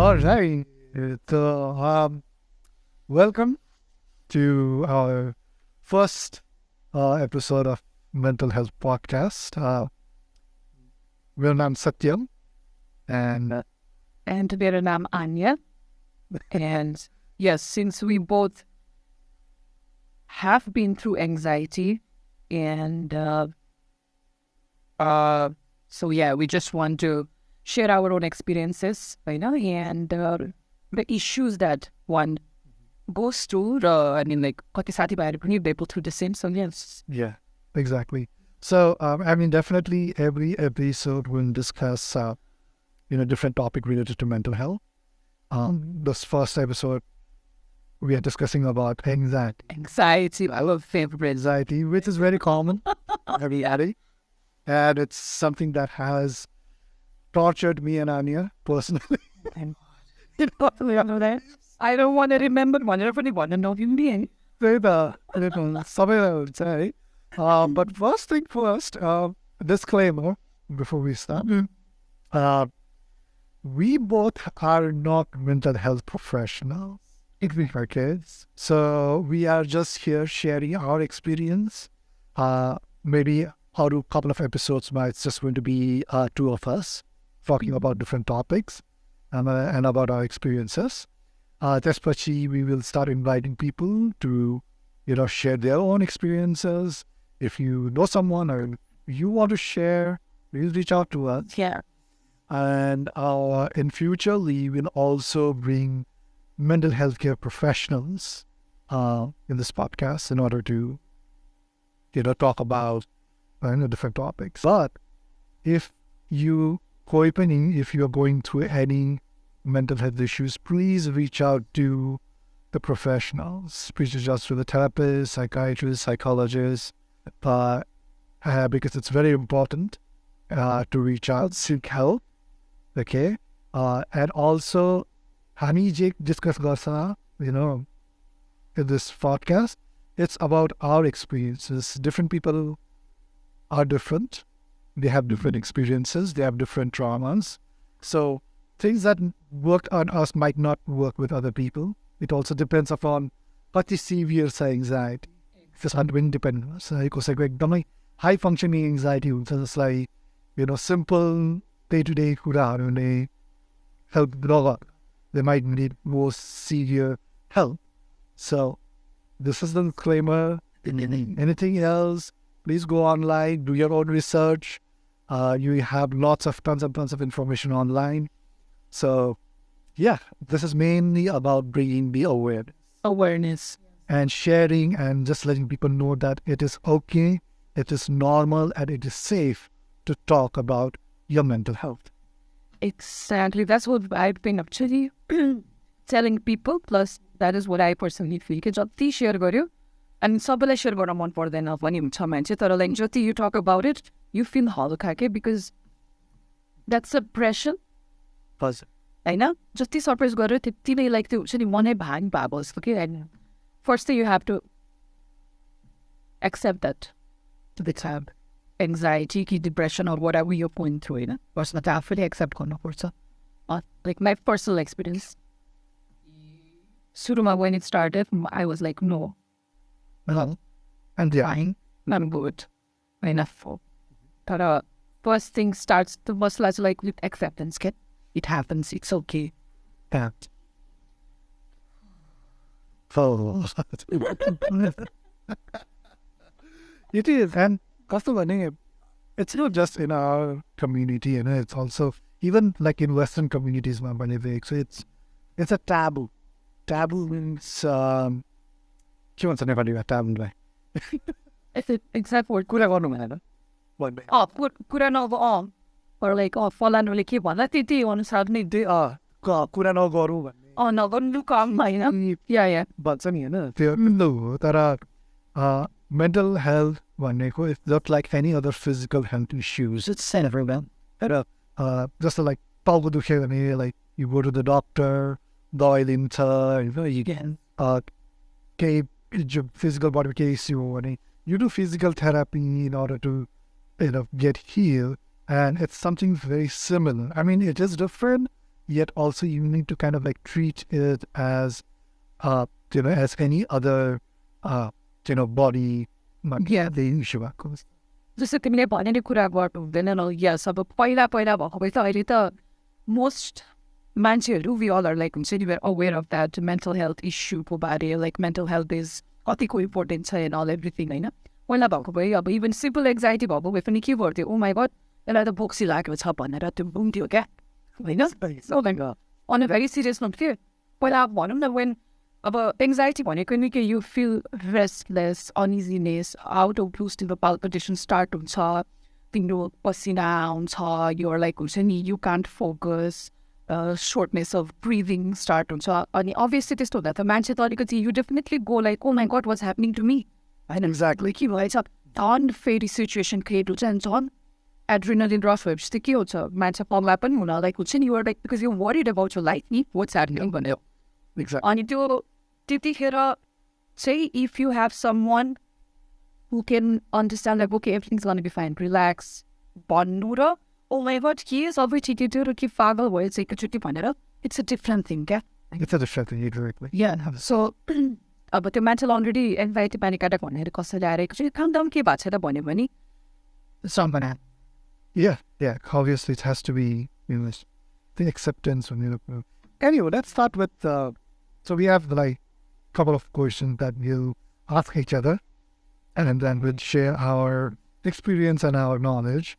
All right. So, welcome to our first episode of Mental Health Podcast. My name is Satyam, and And I'm Anya. And yes, since we both have been through anxiety, and we just want to share our own experiences, and the issues that one goes through. Kati साथीभाइहरू पनि they go through the same. So yes, yeah, exactly. So, definitely every episode will discuss, different topic related to mental health. This first episode, we are discussing about anxiety, our favorite. anxiety, which is very common, very addy, and it's something that has tortured me and Anya personally. I don't want to remember. Whenever want to know you being. But first thing first, disclaimer before we start. We both are not mental health professionals. Okay. So we are just here sharing our experience. Maybe out of a couple of episodes, it's just going to be two of us talking about different topics and about our experiences. त्यसपछि we will start inviting people to, share their own experiences. If you know someone or you want to share, please reach out to us. Yeah. And in future, we will also bring mental health care professionals in this podcast in order to, talk about different topics. But if you are going through any mental health issues, please reach out to the professionals. Please reach out to the therapists, psychiatrists, psychologists, because it's very important to reach out, seek help. Okay, and also, हामी जे discuss गर्छ, in this podcast, it's about our experiences. Different people are different. They have different experiences. They have different traumas. So things that work on us might not work with other people. It also depends upon कति severe छ anxiety. त्यसमा पनि depend हुन्छ. कसैको एकदमै high functioning anxiety हुन्छ, जसलाई simple day-to-day कुराहरूले help नगर्दा, they might need more severe help. So this is the disclaimer. Anything else, please go online, do your own research. You have tons of information online. So yeah, this is mainly about bringing the Awareness. And sharing and just letting people know that it is okay, it is normal, and it is safe to talk about your mental health. Exactly. That's what I've been actually telling people. Plus, that is what I personally feel. कि जति share गर्यो and सबैलाई share गर्न मन पर्दैन पनि हुन्छ मान्छे, तर like जति you talk about it, you feel हल्का के, because that's suppression. होइन, जति suppress गर्यो त्यति नै like त्यो हुन्छ नि, मनै भाङ भएको जस्तो कि. And first thing you have to accept that it's anxiety, depression, or whatever you're going through, first not आफूले accept गर्नुपर्छ. Like my personal experience, सुरुमा when it started, I was like, no, And yeah, fine, I'm good, enough. But first thing starts to most like with acceptance. It happens, it's okay. that. It is, and कस्तो भने, it's not just in our community, it's also even like in Western communities. So it's a taboo. Taboo means के भन्छ नेपालीमा taboo? It's an exact word. कुरा गर्नु भनेर कुरा नगर्नु, or like फलानुले के भन्दा त्यति अनुसार नै कुरा नगरौँ भन्ने नगर्नु काम होइन. या भन्छ नि, होइन त्यो तर mental health भनेको, it's not like any other physical health issues. It's everyone. Just like टाउको दुख्यो भने, like you go to the doctor, दबाई लिन्छ, you get physical body case, you do physical therapy in order to get healed. And it's something very similar. I mean, it is different, yet also you need to kind of like treat it as, as any other, body. Yeah. The issue goes. जस्तो तिमीले भने नि कुरा गर्नु हुँदैन न yes अब पहिला भएको भए त अहिले त मोस्ट मान्छेहरू वी अल आर लाइक हुन्छ नि we're aware of that mental health इस्युको बारे लाइक मेन्टल हेल्थ इज कतिको इम्पोर्टेन्ट छ एन्ड अल एभ्रिथिङ होइन पहिला भएको भए अब इभन सिम्पल एङ्जाइटी भएको भए पनि के गर्थ्यो ओ माई गड यसलाई त बोक्सी लागेको छ भनेर त्यो बुन्थ्यो क्या होइन अन अ भेरी सिरियस नोट के पहिला भनौँ न वेन अब एङ्जाइटी भनेको नि के you feel restless uneasiness out of blue still palpitation start हुन्छ तिम्रो पसिना आउँछ युआर लाइक हुन्छ नि you can't focus shortness of breathing start हुन्छ अनि obviously त्यस्तो हुँदा त मान्छे त अलिकति you definitely go like oh my god what's happening to me होइन exactly के भएछ झन् फेरि सिचुएसन क्रिएट हुन्छ अनि झन् एड्रिनलिन रस भएपछि त के हुन्छ मान्छे पगला पनि हुन लाइक हुन्छ नि you're like because you worried about your life नि वाट्स ह्यापनिङ भनेर अनि त्यो त्यतिखेर चाहिँ if you have someone who can understand like okay everything is gonna be fine relax भन्नु र oh my god, के सबै ठिकै थियो र के पागल भयो चाहिँ एकैचोटि भनेर इट्स अ डिफ्रेन्ट थिङ क्या It's a different thing, exactly. या सो अब त्यो मान्छेलाई अलरेडी एन्जाइटी प्यानिक एट्याक भनेर कसैले आएर एकचोटि काम दाम के भएको छ त भन्यो भने सम्पना Yeah, obviously it has to be, the acceptance. Anyway, let's start with, so we have like a couple of questions that we'll ask each other, and then we'll share our experience and our knowledge,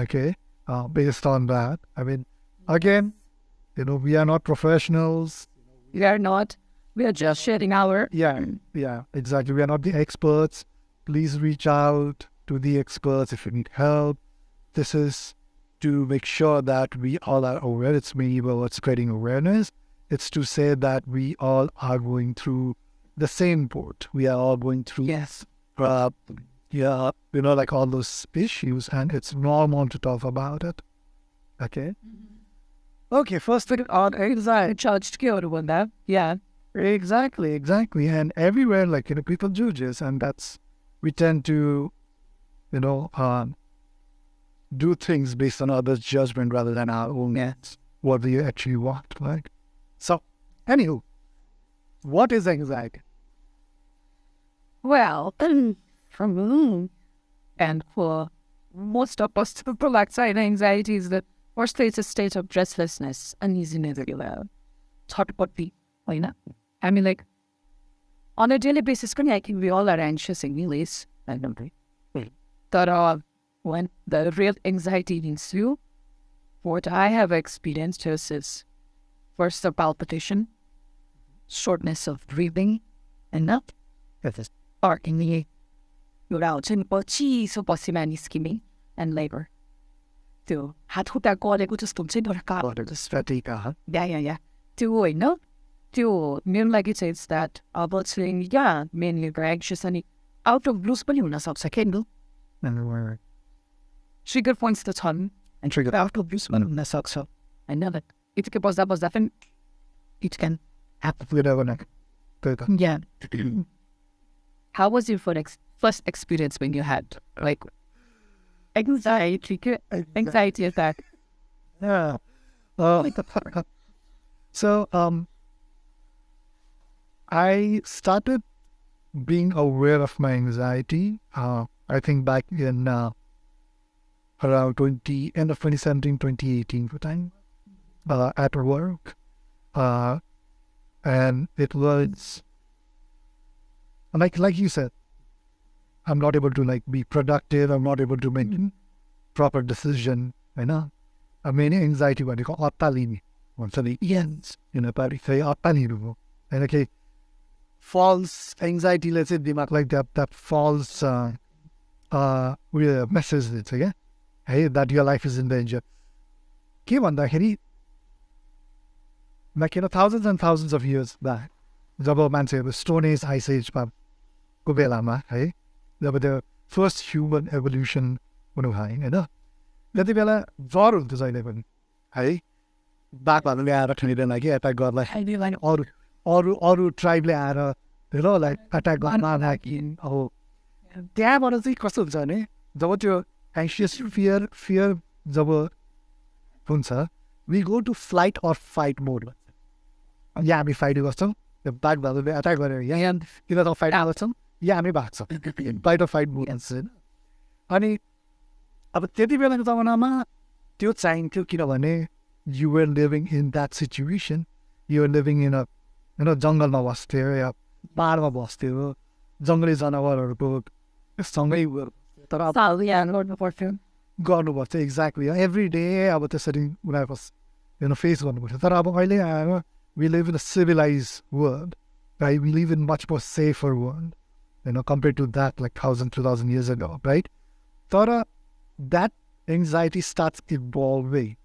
okay, based on that. I mean, again, we are not professionals. we are not, we are just sharing our Yeah, exactly. We are not the experts. Please reach out to the experts if you need help. This is to make sure that we all are aware. It's me, well, it's creating awareness. It's to say that we all are going through the same boat. We are all going through, yes like all those issues, and it's normal to talk about it. Okay? Okay, first thing on anxiety. charged केहरू भन्दा Exactly. And everywhere, like, people judges, and that's, we tend to, do things based on others' judgment rather than our own, what we actually want, right? So, anywho, what is anxiety? well from and for most of us people like saying anxiety is the first it's a state of restlessness uneasiness thought-putty होइन हामी like on a daily basis पनि I think we all are anxious anyways तर when the real anxiety hits you what I have experienced is first the palpitation shortness of breathing and up or in the एउटा हुन्छ नि चिसो पसिना निस्किने end labour त्यो हात खुट्टा गलेको जस्तो हुन्छ नि एउटा या त्यो होइन त्यो मेरो लागि चाहिँ इट्स द्याट अब चाहिँ मेनली एङ्सियस अनि आउट अफ ब्लुज पनि हुनसक्छ क्या ट्रिगर पोइन्ट्स त छन् end trigger out of blues पनि हुनसक्छ होइन यतिकै बस्दा पनि it can happen How was your first experience when you had like anxiety attack? Yeah. So I started being aware of my anxiety. I think back in around end of 2017, 2018 time at work, and it was. Like you said, I'm not able to like be productive. I'm not able to make proper decision. I mean, anxiety भनेको अत्तालिने भन्छ नि नेपाली चाहिँ अत्तालिनु हो होइन कि false anxiety-ले चाहिँ दिमागलाई that false message दिन्छ क्या है that your life is in danger. के भन्दाखेरि like thousands and thousands of years back जब मान्छेहरू स्टोन एज आइस एजमा को बेलामा है जब त्यो फर्स्ट ह्युमन एभोल्युसन हुनु भयो होइन त्यति बेला ज्वरो हुन्थ्यो जहिले पनि है बाघहरूले आएर ठुनिँदैन कि एट्याक गर्दा अरू अरू अरू ट्राइबले आएर लाइक एट्याक गर्न अब त्यहाँबाट चाहिँ कस्तो हुन्छ भने जब त्यो एङ्सियस फियर जब हुन्छ we go to flight or fight mode. या हामी फाइट गर्छौँ त्यो बाघ भालुले एट्याक गरेर यहाँ तिनीहरू फाइट गर्छौँ या हामी भाग्छौँ फाइट अर फाइट मोड भन्छ होइन अनि अब त्यति बेलाको जमानामा त्यो चाहिन्थ्यो किनभने you're living in that situation you're living in होइन जङ्गलमा बस्थ्यो या पाहाडमा बस्थ्यो जङ्गली जनावरहरूको सँगै तर अब गर्नु पर्थ्यो गर्नुपर्छ एक्ज्याक्टली एभ्री डे अब त्यसरी उनीहरूको फेस गर्नुपर्छ तर अब अहिले आएर we live in a civilized world, right? We live in much more safer world, compared to that like 1,000, 2,000 years ago, right? But that anxiety starts evolving.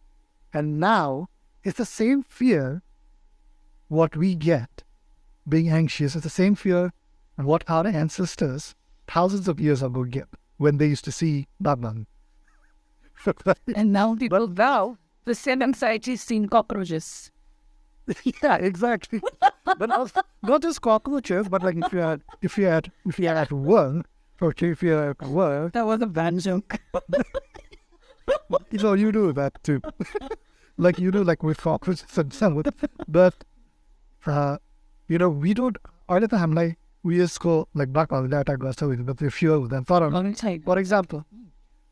And now it's the same fear what we get being anxious. It's the same fear and what our ancestors thousands of years ago get when they used to see Batman. And now people vow the same anxiety is seen cockroaches. Yeah, exactly. But not just cockroaches, but like if you're at work, okay, if you're at work, That was a bad joke. you do that too. Like you do like with cockroaches and stuff. But we don't. All the time, like we just go like back on that. I got so but if you then thought of,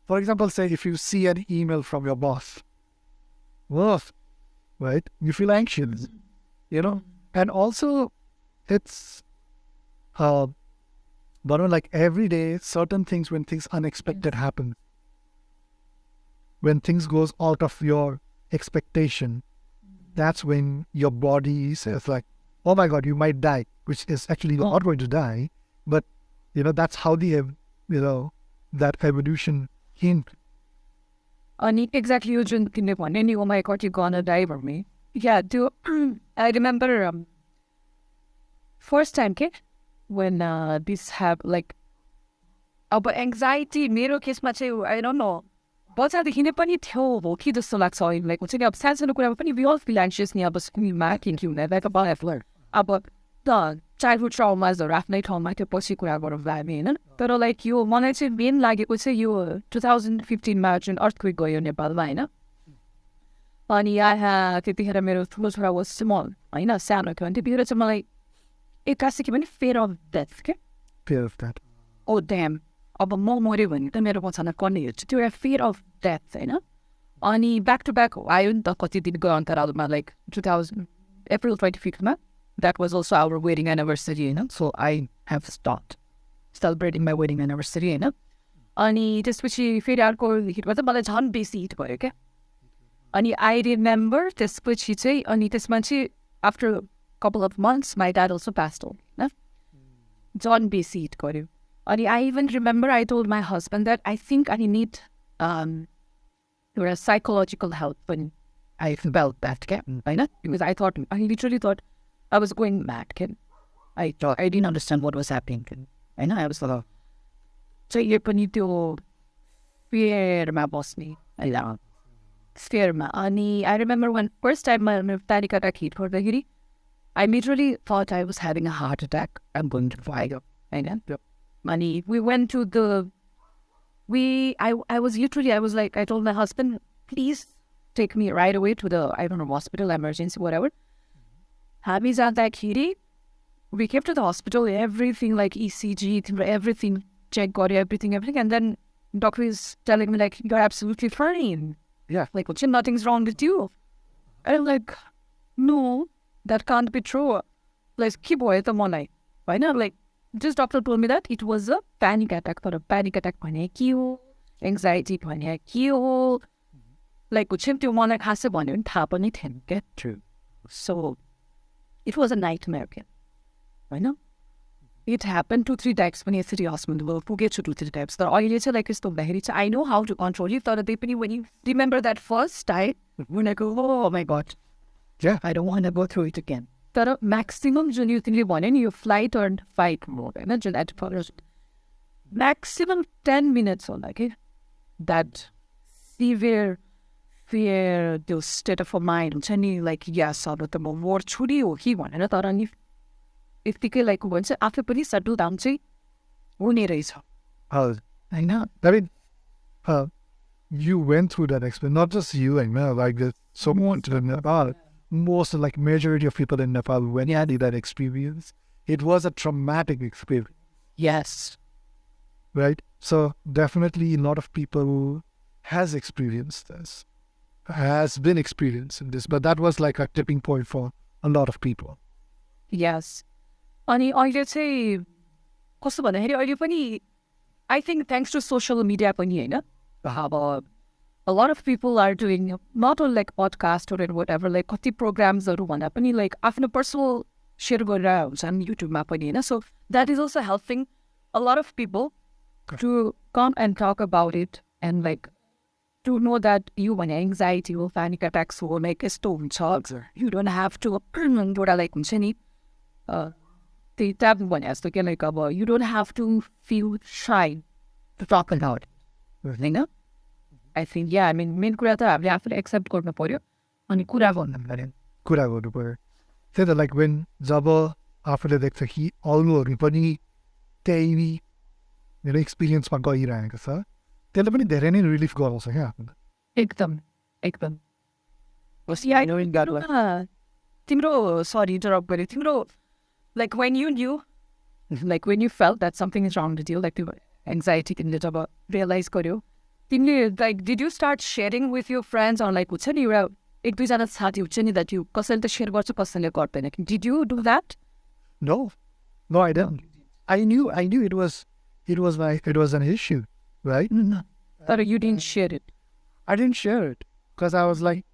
for example, say if you see an email from your boss, right? You feel anxious, and also it's, but like every day, certain things when things unexpected happen, when things goes out of your expectation, that's when your body says like, oh my God, you might die, which is actually you're not going to die, but that's how that evolution came. Exactly, you didn't any oh my God, you're gonna die for me. Yeah, I remember first time when this happened, like about anxiety, मेरो केसमा चाहिँ I don't know, बच्चादेखि नै पनि थियो हो कि जस्तो लाग्छ like हुन्छ नि अब सानसानो कुरामा पनि we all feel anxious नि अब स्कुलमा के हुँदा like about F-learn अब the childhood traumasहरू आफ्नै ठाउँमा त्यो पछि कुरा गरौँ हामी होइन तर लाइक यो मलाई चाहिँ मेन लागेको चाहिँ यो 2015मा जुन अर्थक्वेक गयो नेपालमा होइन अनि यहाँ त्यतिखेर मेरो ठुलो छोरा वाज स्मल होइन सानो थियो अनि त्यतिखेर चाहिँ मलाई एक्कासी के भने फेयर अफ डेथ के Fear of that. Oh damn अब म मऱ्यो भने त मेरो पछाडि कर्ने हेर्छु त्यो एउटा फेयर अफ डेथ होइन अनि ब्याक टु ब्याक आयो नि त कति दिनको अन्तरालमा like 2000 April 25th that was also our wedding anniversary होइन so I have stopped celebrating my wedding anniversary होइन अनि त्यसपछि फेरि अर्को हिटमा चाहिँ मलाई झन् बेसी हिट भयो क्या अनि आई रिमेम्बर त्यसपछि चाहिँ अनि त्यसमा चाहिँ after couple of months my dad also passed on होइन झन् बेसी हिट गर्यो अनि I even remember I told my husband that I think I need एउटा psychological help when I felt that होइन because I literally thought I was going mad kid. I didn't understand what was happening kid. होइन I was like चाहिँ यो पनि त्यो fearमा बस्ने होइन fearमा अनि I remember when first time मेरो panic attack hit गर्दाखेरि I literally thought I was having a heart attack. I'm going to die होइन अनि we went to the I was like I told my husband please take me right away to the I don't know hospital emergency whatever हामी जाँदाखेरि we came to the hospital everything like ECG everything check got everything and then doctor is telling me like you're absolutely fine like nothing's wrong with you and I'm like no that can't be true like के भयो त मलाई होइन like this doctor told me that it was a panic attack तर panic attack भने के हो anxiety भने के हो like हुन्छ त्यो मलाई खासै भन्यो भने थाहा पनि थिएन क्या True. so it was a nightmare क्या होइन it happened 2-3 times पनि यसरी हस्पिटल पुगेछु 2-3 times तर अहिले चाहिँ लाइक यस्तो हुँदाखेरि चाहिँ I know how to control it तर त्यही पनि when you remember that first time when I go oh my god I don't want to go through it again तर म्याक्सिमम जुन यो तिमीले भन्यो नि यो फ्लाइट अर फाइट मोड होइन जुन एट म्याक्सिमम 10 minutes होला कि द्याट सिभियर फियर त्यो स्टेट अफ माइन्ड हुन्छ नि लाइक यस अब त म मर्छु नि हो कि भनेर तर नि यत्तिकै लाइक भन्छ आफै पनि सेटल डाउन चाहिँ हुने रहेछ हजुर होइन I mean, you went through that experience, not just you and me, like there's someone to Nepal. Most like majority of people in Nepal went through that experience. It was a traumatic experience, Yes. right? So definitely a lot of people who has experienced this, has been experiencing this, but that was like a tipping point for a lot of people. Yes. अनि अहिले चाहिँ कस्तो भन्दाखेरि अहिले पनि I think thanks to social media पनि होइन अब a lot of people are doing not only like podcast or whatever, like कति प्रोग्राम्सहरू भन्दा पनि like आफ्नो पर्सनल सेयर गरेर हुन्छन् युट्युबमा पनि होइन. So that is also helping a lot of people to come and talk about it and like to know that you भने anxiety हो, panic attacks हो, like यस्तो हुन्छ. You don't have to एउटा like हुन्छ नि त्यही ट्याब भने जस्तो के like अब you don't have to feel shy to talk about it होइन. I think I mean main कुरा त हामीले आफूले एक्सेप्ट गर्नु पर्यो अनि कुरा गर्नु पर्यो. कुरा गर्नु पर्यो. त्यही त लाइक वेन जब आफूले देख्छ कि अरूहरू पनि त्यही मेरो एक्सपिरियन्समा गइरहेको छ, त्यसले पनि धेरै नै रिलिफ गराउँछ क्या आफूलाई. एकदम एकदम तिम्रो सरी इन्टरप्ट गरेँ. तिम्रो like when you knew like when you felt that something is wrong with you, like त्यो anxiety तिमीले जब realize गर्यो तिमीले like did you start sharing with your friends or like हुन्छ नि एउटा एक दुईजना साथी हुन्छ नि that you कसैले त सेयर गर्छ कसैले गर्दैन. Did you do that? No, I didn't. I knew it was an issue, right? But you didn't share it. I didn't share it because I was like,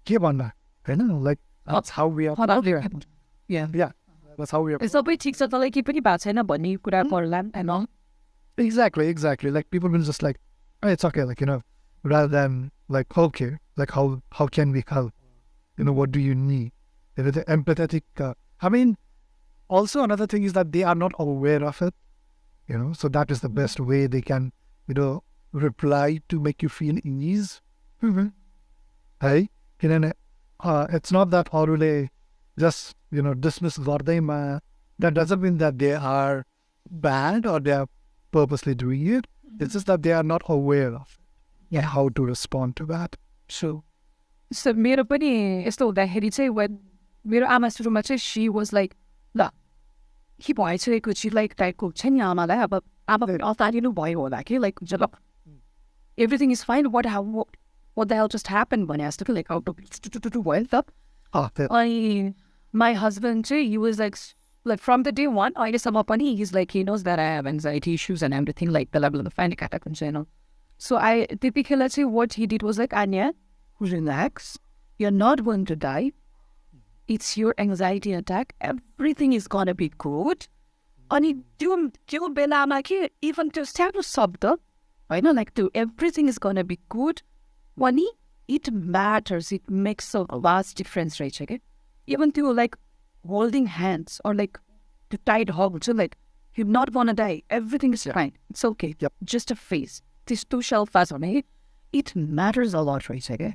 के भन्दा होइन, like that's how we are. Yeah. That's how we are. सबै ठिक छ तँलाई केही पनि भएको छैन भन्ने कुरा पर्ला and all. Exactly. Like people will just like, oh, it's okay, like, you know, rather than like, okay, like how can we help? You know, what do you need? You know, the empathetic. I mean, also another thing is that they are not aware of it. You know, so that is the best way they can, you know, reply to make you feel ease. Hey, you know, it's not that अरूले just, you know, dismiss गर्दैमा. That doesn't mean that they are bad or they are purposely doing it. It's just that they are not aware of how to respond to that. So मेरो पनि यस्तो हुँदाखेरि चाहिँ when मेरो आमा सुरुमा चाहिँ she was like ल के भइसकेको छि लाइक टाइपको हुन्छ नि आमालाई अब आमा अतारिनु भयो होला कि लाइक हुन्छ ल everything is fine, what the hell just happened भने जस्तो कि लाइक आउट भयो नि त. अनि my husband चाहिँ he was like from the day one अहिलेसम्म पनि he's like he knows that I have anxiety issues and everything like the level of the panic attack हुन्छ होइन. So typically चाहिँ what he did was like Anya, relax, you're not going to die, it's your anxiety attack, everything is gonna be good. अनि त्यो बेलामा के even त्यो सानो शब्द होइन like त्यो everything is gonna be good अनि it matters, it makes a vast difference रहेछ क्या. Even त्यो like holding hands or like the tight hug, so like you're not gonna die, everything is fine, it's okay, just a phase. This two shell fast on it matters a lot रहेछ क्या.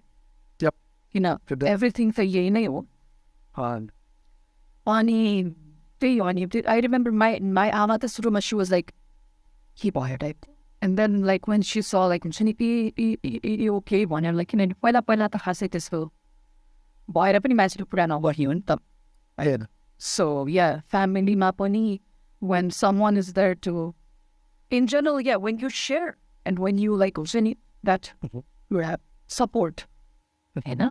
Yep. You know, everything त यही नै हो. अनि त्यही हो नि I remember my आमा त सुरुमा she was like के भयो type. And then like when she saw like हुन्छ नि okay भनेर like किनभने पहिला त खासै त्यस्तो भएर पनि मान्छेले पुरा नगर्ने हो नि त. So family-मा पनि when someone is there to in general when you share and when you like हुन्छ नि that you have support होइन.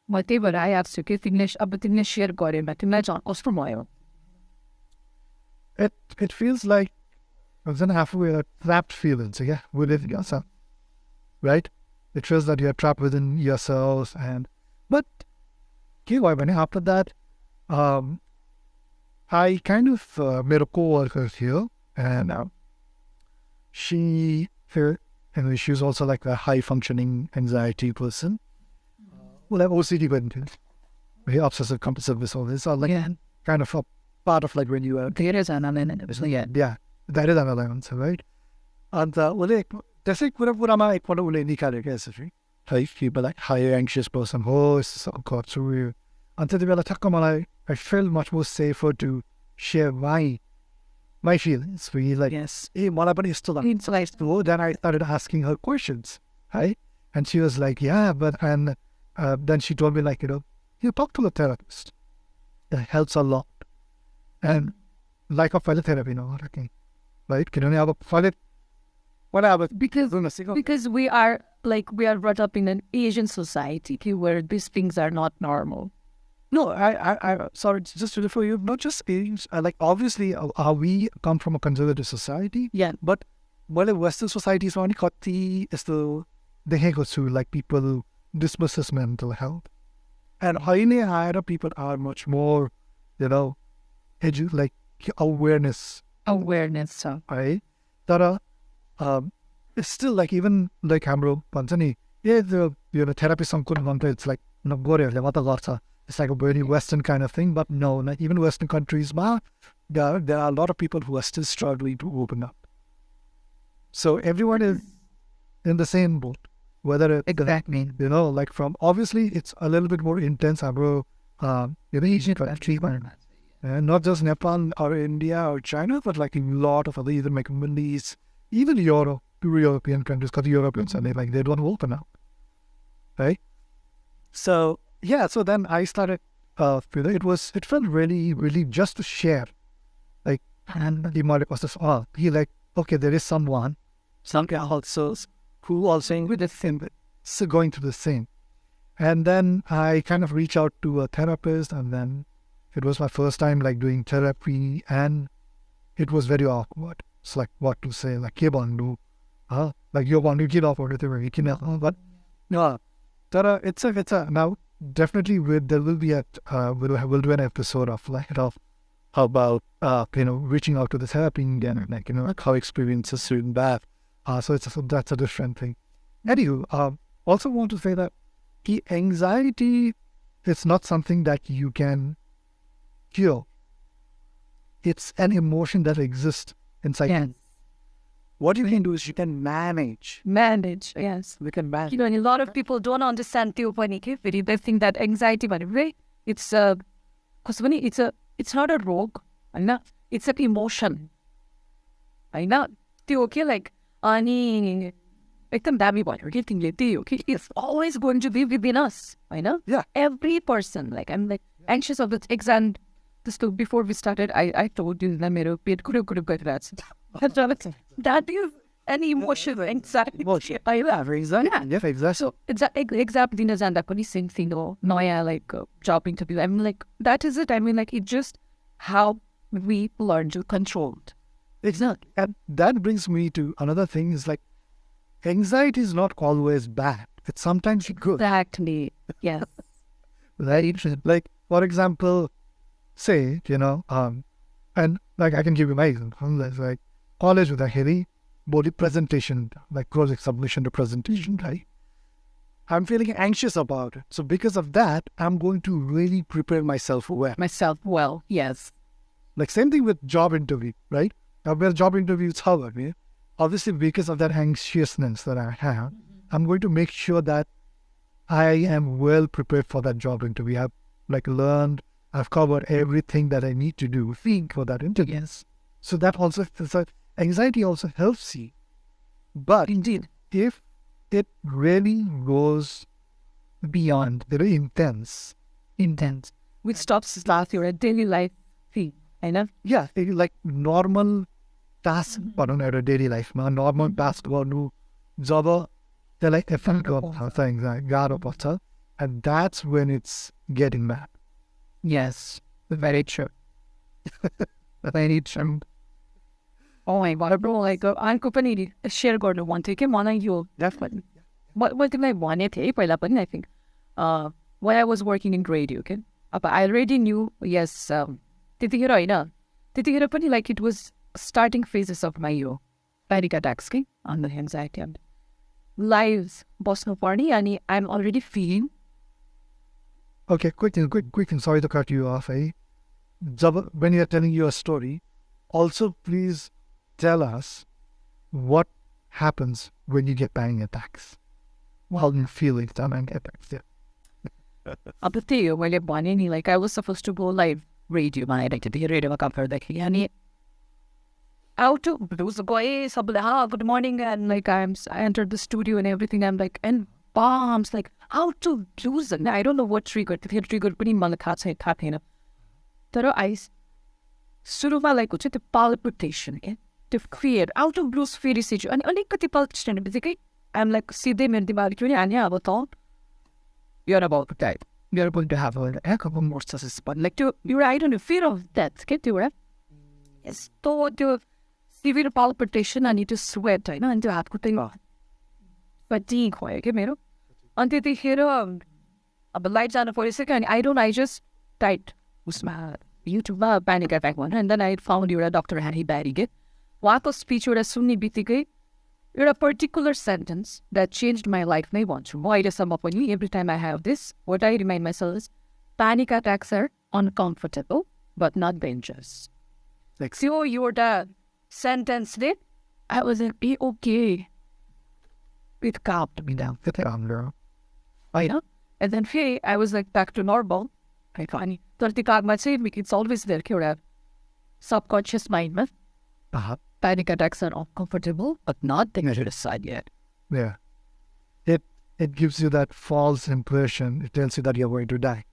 म त्यही भएर I asked you कि तिमीले सेयर गरेमा तिमीलाई झन् कस्तो भयो? It feels like I was halfway like trapped feelings, within yourself, right? It feels that you're trapped within yourselves, but after that, I kind of made a co-worker here, and she was also like a high-functioning anxiety person. Well, I have OCD, but obsessive compulsive disorder. It's all like kind of a part of like when you are. There is an element, yeah. That is an allowance, right? And त्यसै कुरामा एकपल्ट उसले निकाल्यो क्या यसरी है कि like high anxious person हो यस्तो गर्छु उयो. अनि त्यति बेला ठक्क मलाई I felt much more safer to share my feelings. We like ए मलाई पनि यस्तो लाग्छ हो. Then I started asking her questions. right? And she was like, yeah, and then she told me, like, you talk to a therapist. It helps a lot. And like a fellow therapy, okay, right? Can you have a fellow, whatever. Because we are brought up in an Asian society where these things are not normal. No, I sorry, just to refer you, not just age, like, obviously, we come from a conservative society. Yeah. But a Western society is only kati is the to like people dismisses mental health. And highly higher people are much more, like awareness, So right? That it's still like, even like Hamro Pantani, yeah, the therapy some couldn't want it's like no it's like a very Western kind of thing, but no, like even Western countries, there are a lot of people who are still struggling to open up. So everyone is in the same boat. Whether it's, exactly, like from, obviously it's a little bit more intense, Asian country, not just Nepal or India or China, but like a lot of other, even like Middle East, even Europe, to European countries, because Europeans are like, they don't open up, right? So yeah, so then I started, it felt really, really just to share, like, and the Malik was just, he like, okay, there is someone also who also with the same, so going through the same. And then I kind of reached out to a therapist, and then it was my first time like doing therapy, and it was very awkward. It's like, what to say, like, like you want to get off or whatever, but no, it's a now definitely there will be we'll do an episode of like of how about reaching out to the therapy again, like like how experiences in that. So that's a different thing. Anywho, also want to say that the anxiety is not something that you can cure. It's an emotion that exists inside. yes, What you can do is you can manage. yes. We can manage. And a lot of people don't understand the opanike. They think that anxiety, it's because it's not a rogue, it's an emotion. Okay, like it's always going to be within us. Yeah. Every person, like, I'm like anxious of the exam. Before we started, I told you that that is an emotion, anxiety. Yeah, exactly. So exam dinner janda pani same thing ho. Naya like job interview. I'm like, that is it. I mean, like, it's just how we learn to control it. Exactly. And that brings me to another thing, is like, anxiety is not always bad. It's sometimes good. Exactly. Yes. Right? Like, for example, say, and like I can give you my example, like college with a heavy body presentation, like project submission to presentation, right? I'm feeling anxious about it. So because of that, I'm going to really prepare myself well. Yes. Like same thing with job interview, right? Now, where job interviews, however, obviously because of that anxiousness that I have, I'm going to make sure that I am well prepared for that job interview. I've like learned, I've covered everything that I need to do for that interview. Yes. So that also, so anxiety also helps you. But Indeed. if it really goes beyond, very intense, Which stops last your daily life thing. yeah, like normal task, daily life, normal task, job, they're like effect of things like God, and that's when it's getting mad. Yes. Very true. Very true. Oh my God, bro, like, अर्को पनि share गर्नु मन थियो कि मलाई यो definitely. What did I want it? I think when I was working in radio, okay? But I already knew, yes, त्यतिखेर होइन, त्यतिखेर पनि like it was starting phases of my panic attacks, okay? On the anxiety and lives बस्नु पर्ने अनि I'm already feeling. Okay, quick thing, sorry to cut you off, when you're telling your story, also please tell us what happens when you get panic attacks. How you feel it, panic attacks, yeah. अब त्यही हो मैले भने नि like I was supposed to go live radio मा हेरेको थिएँ रेडियोमा काम गर्दाखेरि अनि out to blues gay, good morning, and like I entered the studio and everything. I'm like, and bombs, like how to blues. And I don't know what triggered. The triggered pretty malakatse. But I suruva like the palpitation, to fear out of blues fear situ. And only palpitation. I'm like, see them in the balcony, and yeah, but all you're about to die. You're going to have a heck of a more success, but like you're I don't know, fear of death. Get to it. Yes, to severe palpitation, I need to sweat, I know, and to have to think fatigue, okay, mero. Until the hero the lights on for a second, I just died. Usma YouTube panic attack one, and then I found you're a doctor Harry Barry. What speech you're a sunni bitike? You're a particular sentence that changed my life. I want to. Why does some upon me every time I have this? What I remind myself is panic attacks are uncomfortable but not dangerous. Like, so you're the sentence there. I was like, be okay. It calmed me down. I know. And then hey, I was like back to normal. I funny. It's always there. You're subconscious mind. Panic attacks are uncomfortable, but not dangerous side yet. Yeah. It gives you that false impression. It tells you that you're going to die.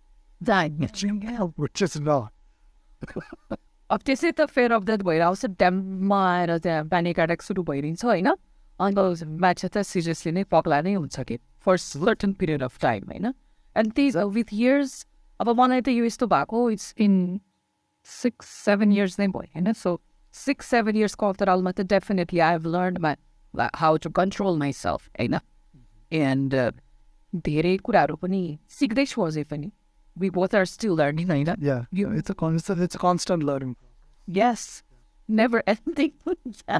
Which is not. अब त्यसै त fair of death भइरहेको छ ड्याममा आएर त्यहाँ panic attack सुरु भइरहन्छ होइन अन्त मान्छे त सिरियसली नै पग्ला नै हुन्छ कि फर सर्टन पिरियड अफ टाइम होइन एन्ड दिज विथ इयर्स अब मलाई त यो यस्तो भएको इट्स इन 6-7 years नै भयो होइन सो 6-7 yearsको अन्तरालमा त definitely I have learn how to control myself होइन एन्ड धेरै कुराहरू पनि सिक्दैछु अझै पनि we both are still learning, right? Yeah, it's a constant learning. Yes, never ending.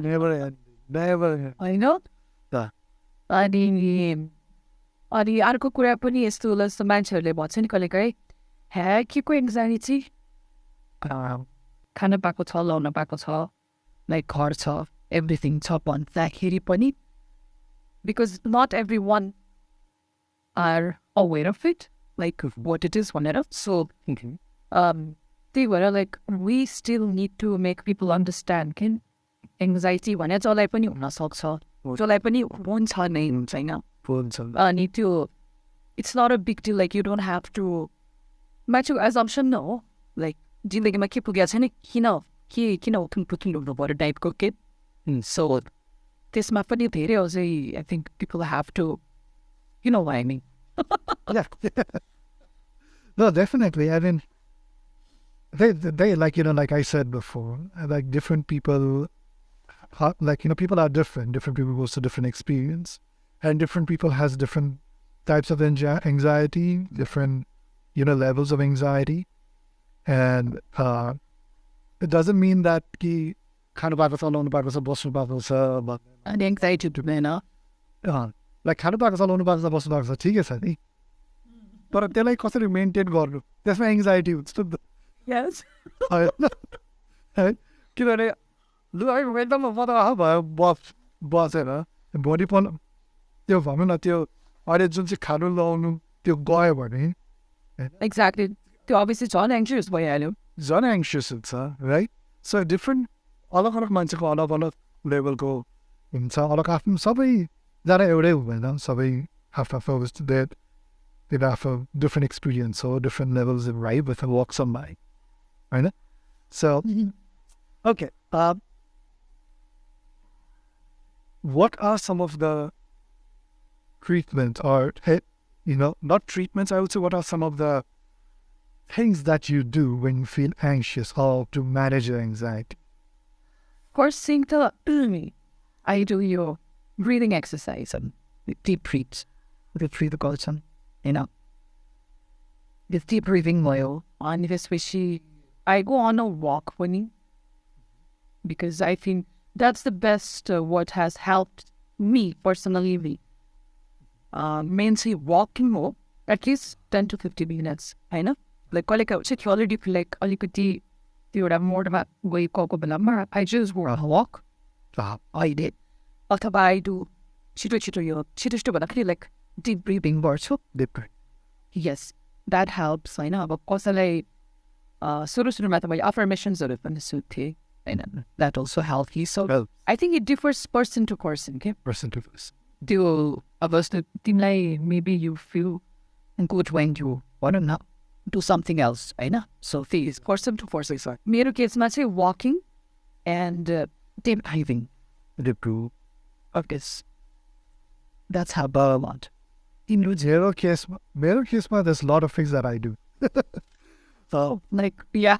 Never end. I know. Yeah. अनि अर्को कुरा पनि यस्तो जस्तो मान्छेहरूले भन्छ नि कहिले काहीँ हे के को एङ्जाइटी खान पाएको छ लाउन पाएको छ लाइक घर छ एभ्रिथिङ छ भन्दाखेरि पनि because not everyone are aware of it like what it is भनेर so त्यही भएर like we still need to make people understand कि anxiety भने जसलाई पनि हुनसक्छ जसलाई पनि हुन्छ नै हुन्छ होइन अनि त्यो it's not a big deal like you don't have to मान्छेको assumption न हो like जिन्दगीमा के पुगेको छैन किन उठुङ हुनु पर्यो टाइपको के so त्यसमा पनि धेरै अझै I think people have to you know what I mean. Yeah. No, definitely. I mean, they like, like I said before, like different people, like, people are different. Different people go through different experience. And different people has different types of anxiety, different, levels of anxiety. And it doesn't mean that ki kind of alone about and anxiety to me, no? like kind of alone ठीक है नि तर त्यसलाई कसरी maintain गर्नु त्यसमा anxiety हुन्छ नि त Yes. किनभने लु एकदम म त भयो बसेर भोलिपल्ट त्यो भनौँ न त्यो अहिले जुन चाहिँ खानु लाउनु त्यो गयो भने Exactly. त्यो obviously झन् anxious भइहाल्यो झन् एङ्सियस हुन्छ राइट सो डिफ्रेन्ट अलग अलग मान्छेको अलग अलग लेभलको हुन्छ अलग आफ्नो सबैजना एउटै हुँदैन सबै आफ्नो they have a different experience or different levels of right with a walk some by. Right? So, okay. What are some of the treatments or, not treatments, I would say, what are some of the things that you do when you feel anxious or to manage your anxiety? First thing I do your breathing exercise and deep breaths. Breathe the culture. With deep breathing oil, and especially I go on a walk because I think that's the best what has helped me personally. Mainly walking more, at least 10 to 15 minutes. I know, like I already feel like you would have more about I just go on a walk. I did. What I do? Chito like deep breathing works. Deep breath. Yes, that helps. I know. But कसैलाई सुरुमा त मैले affirmations पनि सुन्थेँ And that also helps you. So Well, I think it differs person to person. Okay. person to person. त्यो अब जस्तो तिमीलाई maybe you feel good when you want to do something else, होइन? So त्यही is person to person. मेरो केसमा चाहिँ walking and deep diving. Improve. Okay. That's how I want. In zero case, there's a lot of things that I do. So, Yeah.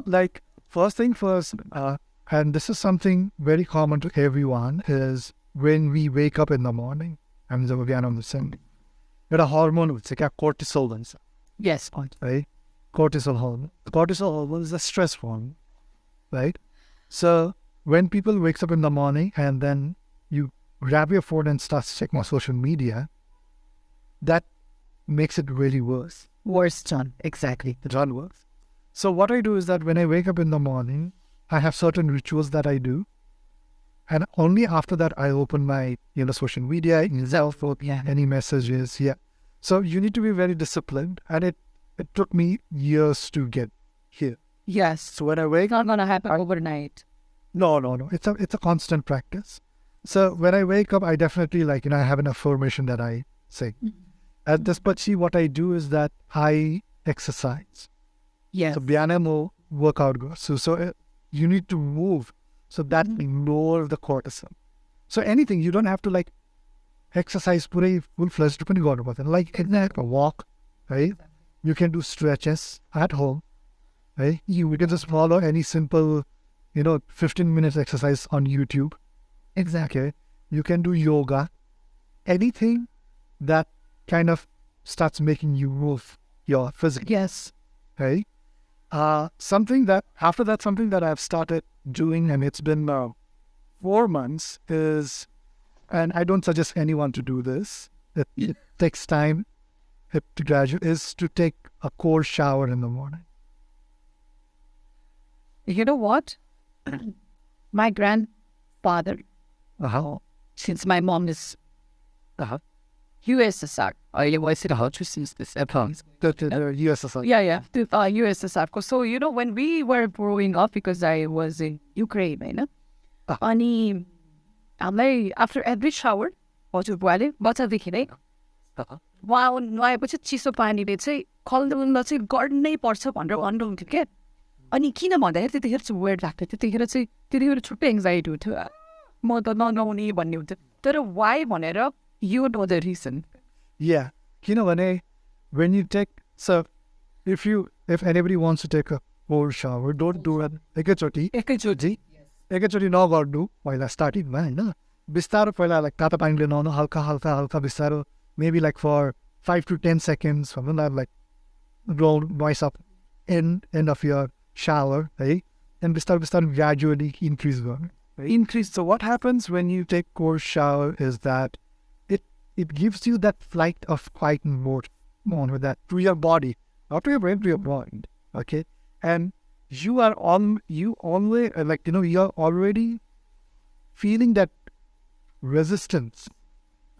like, first thing first, and this is something very common to everyone, is when we wake up in the morning, and the again on the Sunday, there a hormone, it's like a cortisol ones, Yes. right? Cortisol hormone. Cortisol hormone is a stress hormone, right? So when people wakes up in the morning and then you grab your phone and start checking on social media, that makes it really worse. Worst, John. Exactly. It's all worse. So what I do is that when I wake up in the morning, I have certain rituals that I do. And only after that, I open my, social media, cell phone, any messages. Yeah. So you need to be very disciplined. And it took me years to get here. Yes. So when I wake It's not going to happen overnight. No. It's a constant practice. So when I wake up, I definitely I have an affirmation that I say. At this, but see, what I do is that I exercise. Yes. So bianamo workout goes. So you need to move. So that lower the cortisol. So anything, you don't have to exercise full-fledged depending on what. Like a walk, right? You can do stretches at home, right? You can just follow any simple, 15 minutes exercise on YouTube. Exactly. Okay. You can do yoga. Anything that kind of starts making you move your physical. Yes. Right? Something that I've started doing, and it's been 4 months, is, and I don't suggest anyone to do this, it takes time to graduate, is to take a cold shower in the morning. You know what? My grandfather, since my mom is USSR, since this USSR. Yeah, USSR. So, when we were growing up, because I was in Ukraine, होइन? अनि हामीलाई after every shower, हजुरबुवाले बच्चादेखि नै उहाँ नुहाएपछि चिसो पानीले चाहिँ खल्दुल्न चाहिँ गर्नै पर्छ भनेर भन्नुहुन्थ्यो क्या. अनि किन भन्दाखेरि त्यतिखेर चाहिँ वेट लाग्थ्यो. त्यतिखेर छुट्टै एङ्जाइटी हुन्थ्यो. म त नगाउने भन्ने हुन्थ्यो. तर वाइ भनेर you know the reason. Yeah. When you take, so if anybody wants to take a cold shower, don't do it एकैचोटि नगर्नु पहिला स्टार्टिङमा, होइन? बिस्तारो पहिला तातो पानीले नुहाउनु, हल्का बिस्तारो, maybe for 5 to 10 seconds, something like roll noise up end of your shower, right? And biस्तारो gradually increase. Right? So what happens when you take cold shower is that it gives you that flight of quiet mode with that to your body, not to your brain, to your mind. Okay, and you are you're already feeling that resistance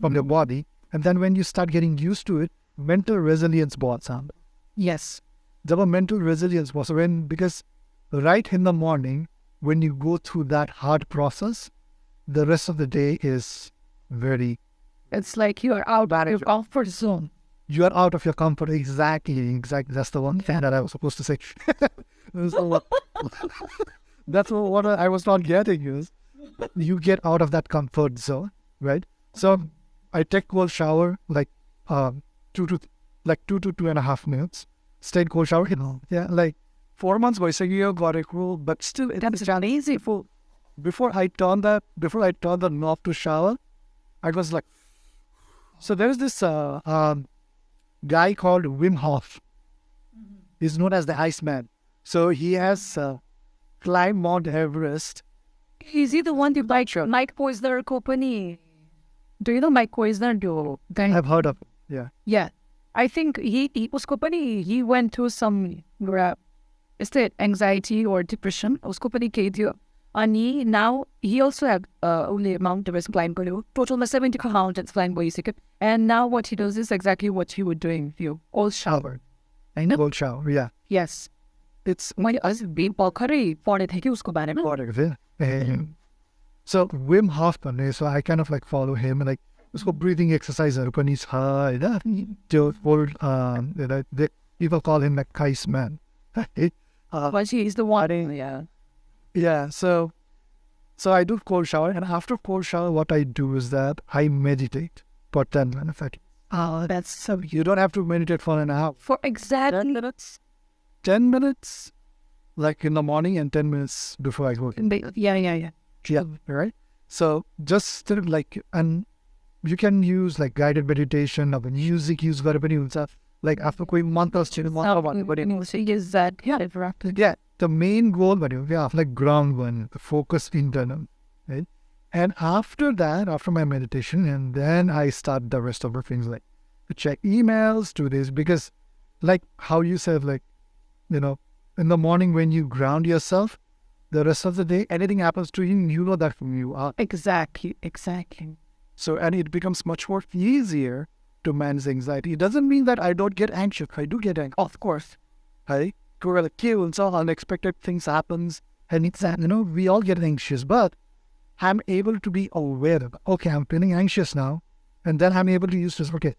from your body, and then when you start getting used to it, mental resilience boards on. Yes, the mental resilience was because right in the morning when you go through that hard process, the rest of the day is very. It's like you are out of your comfort zone. You are out of your comfort. Exactly. That's the one thing that I was supposed to say. That's what I was not getting is you get out of that comfort zone, right? So I take cold shower 2 to 2.5 minutes. Stayed cold shower. Yeah, 4 months ago, you got it cool, but still it's easy for. Before I turned the knob to shower, I was like. So there is this guy called Wim Hof. He's known as the Iceman. So he has climbed Mount Everest. Is he the one who Mike Poisner company? Do you know Mike Poisner? I've heard of it. Yeah. I think he was company. He went through some anxiety or depression. Usko pani kehi थियो. And now he also had only Mount Everest climb total 70 mountains climb basic. And now what he does is exactly what he would doing with you. Cold shower. I know. Cold shower, yeah. Yes. it's मैले अझ भर्खरै पढेको थिएँ कि उसको बारेमा. whatever there. So Wim Hof, so I kind of like follow him and like उसको breathing exercise पनि छ होइन त्यो old people call him like Kais man. But he is the one. Yeah, so I do cold shower, and after cold shower, what I do is that I meditate for 10 minutes. Oh, that's so. You don't have to meditate for an hour. For exact minutes. 10 minutes, like in the morning, and 10 minutes before I go. Yeah. Yeah, right? So just sort of like, and you can use like guided meditation or music use like after कोही मन्त्र Is that yeah, the main goal like ground one, the focus internal, right? And after that, after my meditation, and then I start the rest of the things like to check emails, do this, because like how you said, like, in the morning when you ground yourself, the rest of the day, anything happens to you, you know that from you are. Exactly. So, and it becomes much more easier to manage anxiety. It doesn't mean that I don't get anxious. I do get anxious. Of course. Right? And so unexpected things happens. And it's, we all get anxious, but I'm able to be aware of, okay, I'm feeling anxious now. And then I'm able to use this, okay,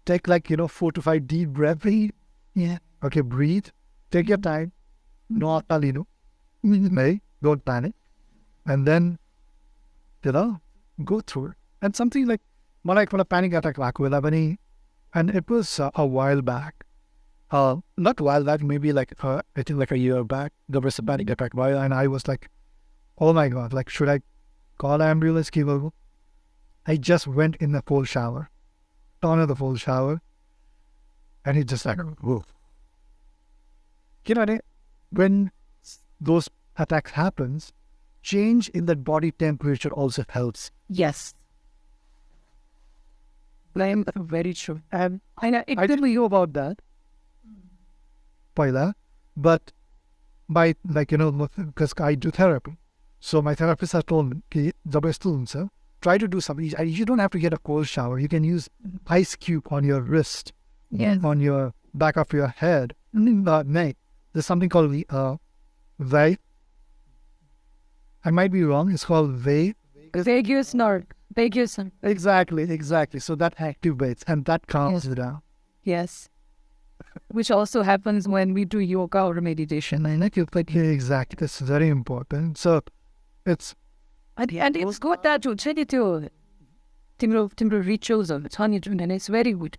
take like, 4 to 5 deep breaths. Yeah. Okay, breathe. Take your time. Don't panic. And then, go through it. And something like, when a panic attack and it was a while back. Not a while back, maybe like, I think like a year back, there was a panic attack. And I was like, oh my God, like, should I call ambulance? I just went in the cold shower, turned on the cold shower, and it just like, whoa. When those attacks happens, change in the body temperature also helps. Yes. I am very true. And I didn't know about that. But by like, because I do therapy. So my therapist has told me, try to do something. You don't have to get a cold shower. You can use ice cube on your wrist, on your back of your head. There's something called vague. I might be wrong. It's called vague. Vagus nerve. Vagus. Exactly. So that activates and that calms you down. Yes. Which also happens when we do yoga or meditation. Exactly. That's very important. So it's... And it's good that to timro rituals of the and it's very good,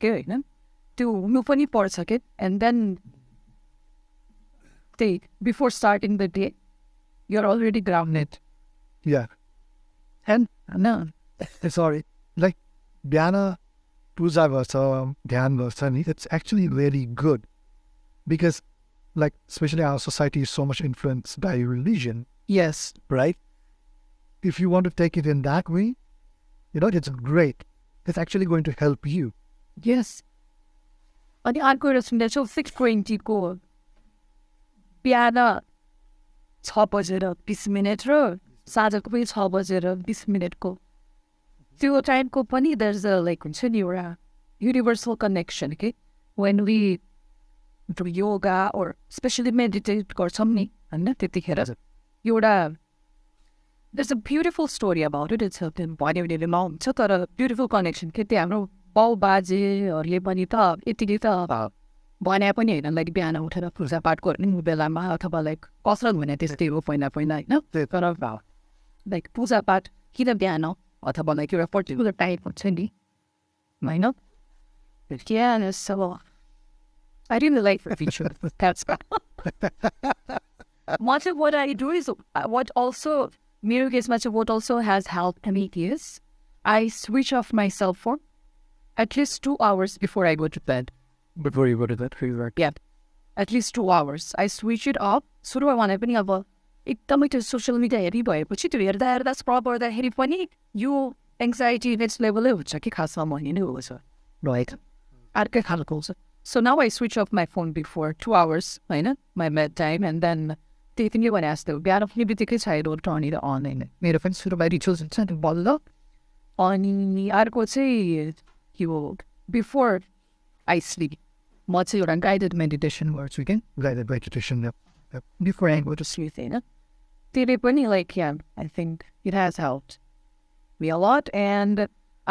to move any parts of it. And then before starting the day, you're already grounded. Yeah. And sorry, like Dhyana Puja Varsa, Dhyan Varsa, it's actually very good because, like, especially our society is so much influenced by religion. Yes. Right? If you want to take it in that way, it's great. It's actually going to help you. Yes. And I'm going to say 6:20 ko biana 6 बजेर 20 minute र साँझको पनि 6 बजेर 20 मिनटको त्यो टाइमको पनि there's a like हुन्छ नि एउटा universal connection के when we do yoga or especially meditate गर्छौँ नि हैन त्यतिखेर एउटा there's a beautiful story about it. It's भन्यो भने हुन्छ तर beautiful connection के त्यो हाम्रो बाउ बाजेहरूले पनि त यतिले त भने पनि होइन लाइक बिहान उठेर पूजापाठ गर्ने बेलामा अथवा लाइक कसरत भने त्यस्तै हो पहिला होइन तर लाइक पूजापाठ किन बिहान अथवा लाइक एउटा पर्टिकुलर टाइम हुन्छ नि होइन I really like the feature. That's much of what I do is what also मेरो केसमा चाहिँ what also has helped me is I switch off my cell phone at least 2 hours before I go to bed. Before you go to that, yeah, at least 2 hours. I switch it off. सुरुमा भने पनि अब एकदमै त्यो social media हेरिभएपछि त्यो हेर्दा school गर्दाखेरि पनि यो एङ्जाइटी नेक्स्ट लेभलै हुन्छ कि खासमा भन्ने नै हो सर राइट अर्कै खालको हुन्छ So now I switch off my phone before 2 hours, होइन my bed time, and then त्यही तिमीले भने जस्तो बिहान उठ्ने बित्तिकै I don't turn it on होइन मेरो पनि सुरुमा रिचुअल्स हुन्छ नि बल्ल अनि अर्को चाहिँ यो before I sleep म चाहिँ एउटा गाइडेड मेडिटेसन गर्छु कि guided meditation. Different. स्लिप होइन त्यसले पनि like I think it has help me a lot and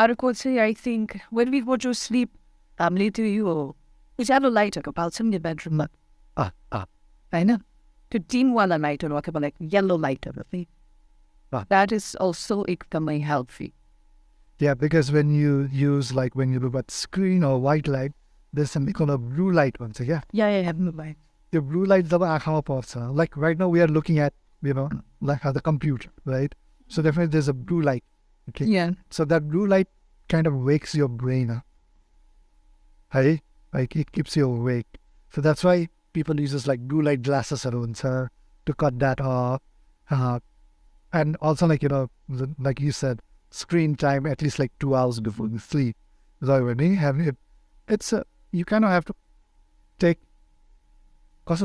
अर्को चाहिँ I think when we go to slip हामीले त्यो यो उज्यालो लाइटहरू पाल्छौँ नि बेडरुममा होइन त्यो डिमवाला लाइटहरू अथवा लाइक येल्लो लाइटहरू चाहिँ द्याट इज अल्सो एकदमै helpful Yeah, because when you use, like when you look at screen or white light, there's something called a blue light one. So या the blue light जब आँखामा पर्छ, like right now we are looking at, you know, like the computer, right? So definitely there's a blue light. Okay. या So that blue light kind of wakes your brain up. Hey? Like it keeps you awake. So that's why people use like blue light glasses around, sir, to cut that off. And also like, you know, like you said, screen time at least like 2 hours before you sleep. So when you have it, it's you kind of have to take half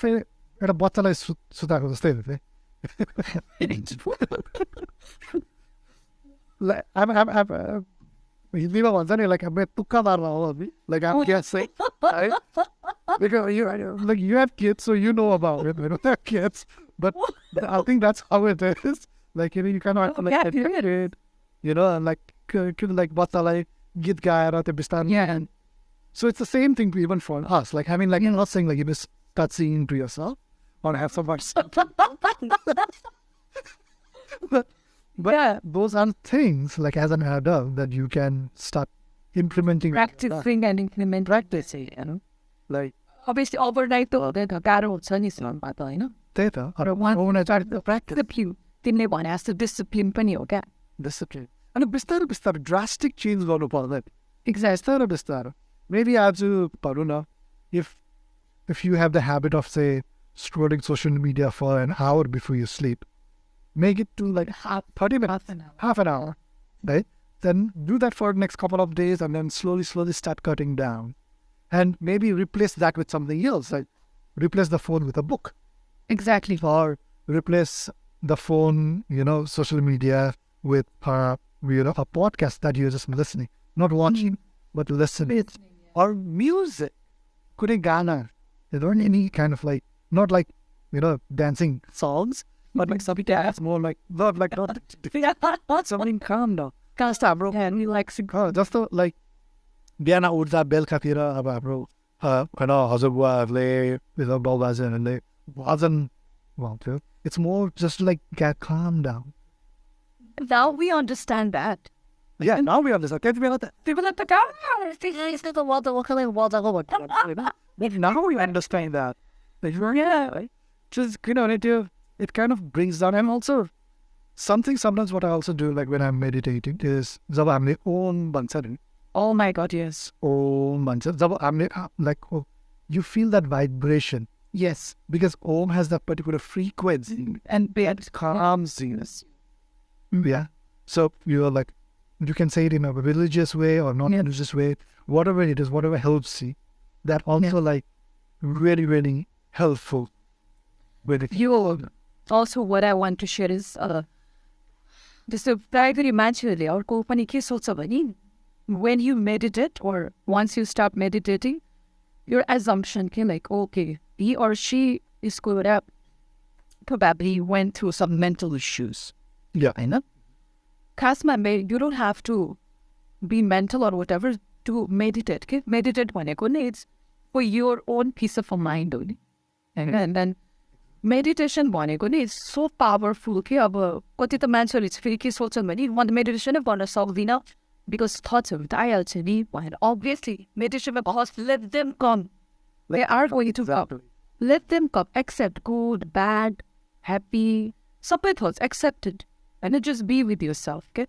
a bottle is सुताएको जस्तै हो like I'm हिन्दीमा भन्छ नि like I'm तुक्का मार्न हो like I'm guessing right? Because you have kids so you know about it, you know, they're kids, but I think that's how it is. Like, you know, you kind of have to like it, you know, and like बच्चालाई गीत गाएर त्यो बिस्तारै. So it's the same thing even for us. Like, I mean, like, you're not saying like you just start singing to yourself or have so much. but Yeah. those are things like as an adult that you can start implementing. practicing and implement practicing, you know. Like, Obviously, overnight त हुँदैन गाह्रो हुन्छ नि सुनमा त होइन त्यही त तर वान practice डिसिप्लिन तिमीले भने जस्तो डिसिप्लिन पनि हो क्या discipline. अनि बिस्तारै बिस्तारै drastic change गर्नु पर्दैन. एक्ज्याक्ट बिस्तारै. Maybe आज भनौँ न, if you have the habit of say scrolling social media for an hour before you sleep, make it to like 30 minutes, half an hour, right? Then do that for the next couple of days and then slowly start cutting down. And maybe replace that with something else, like replace the phone with a book exactly or replace the phone, you know, social media with you know, a podcast that you're just listening, not watching, but listening. Or music. Kude gana. There aren't any kind of like, not like, you know, dancing songs, but like something that's more like, not like, something calm down. कास्ट हाम्रो relaxing जस्तो like बिहान उठ्दा बेलुकातिर अब हाम्रो होइन हजुरबुवाहरूले बाउबाजेहरूले भजन गाउँथ्यो. It's more just like get calm down. Now we understand that. Yeah, now we understand. त्यति बेला त People at the but now we understand that. Like, yeah, just, you know, it kind of brings down. And also sometimes what I also do, like when I'm meditating, is जब हामीले ओम भन्छ नि, Oh my God, yes. ओम भन्छ जब हामीले like, oh, you feel that vibration. Yes. Because Om has that particular frequency And it calms you. Yeah. So you're like, you can say it in a religious way or non-religious way, whatever it is, whatever helps you. That also like really, really helpful with it. You also what I want to share is त्यस्तो प्रायः गरी मान्छेहरूले अर्को पनि के सोच्छ भने when you meditate or once you start meditating, your assumption can like, okay, he or she is screwed up, probably went through some mental issues. Yeah. होइन खासमा you don't have to be mental or whatever to meditate. Okay? Meditate भनेको नि it's for your own peace of mind हो नि. And then meditation भनेको नि it's so powerful कि अब कति त मान्छेहरूले चाहिँ फेरि के सोच्छन् भने म त मेडिटेसनै गर्न सक्दिनँ because thoughtsहरू त आइहाल्छ नि भनेर. Obviously meditationमा भन्छ let them come. They are going to come. Let them come. Accept good, bad, happy, सबै thoughts accepted. And just be with yourself. Okay?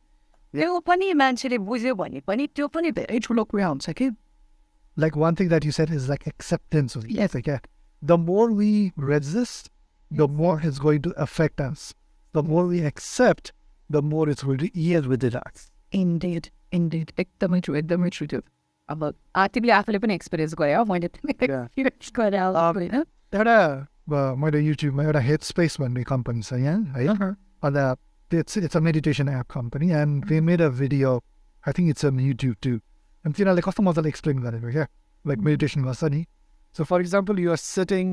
त्यो पनि मान्छेले बुझ्यो भने पनि त्यो पनि धेरै ठुलो कुरा हुन्छ कि. Like one thing that you said is like acceptance. Yes, like the more we resist, the more it's going to affect us. The more we accept, the more it's going to ease within us. Indeed. एकदमै true त्यो. अब तिमीले आफूले पनि experience गरे मैले एउटा मैले युट्युबमा एउटा हेड स्पेस भन्ने कम्पनी छ यहाँ है. अन्त it's a meditation app company and they made a video, I think it's on YouTube too, And तिनीहरूले कस्तो मजाले एक्सप्लेन गरेको क्या लाइक मेडिटेसन गर्छ नि so for example you're sitting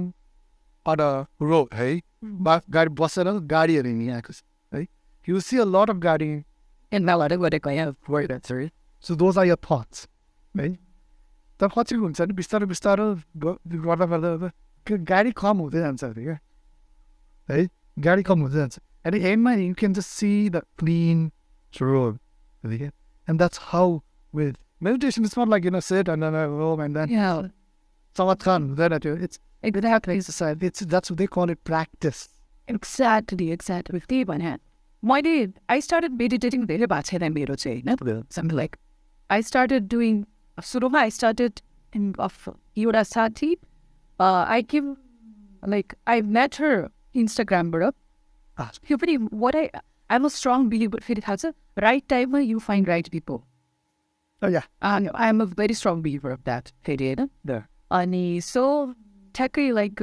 on a road है गाडी बसेर गाडीहरू हिँडिआएको छ है यु सी अ लट अफ गाडी इन्भाइट गरेको यहाँ so those are your thoughts है तर पछि हुन्छ नि बिस्तारो बिस्तारो गर्दा गर्दा गाडी कम हुँदै जान्छ अरे क्या है गाडी कम हुँदै जान्छ एट द एन्डमा you can just see the clean road and that's how with meditation is not like, sit and then roam and then samatkan. Then it's exactly exercise. That's what they call it, practice. Exactly. त्यही भने मैले I started meditating धेरै भएको छैन मेरो चाहिँ होइन something like I started doing सुरुमा I started in of एउटा साथी I came like I met her Instagramबाट यो पनि what I'm a strong believer फेरि थाहा छ right time you find right people. Oh yeah. I'm a very strong believer of that. There. And so, like,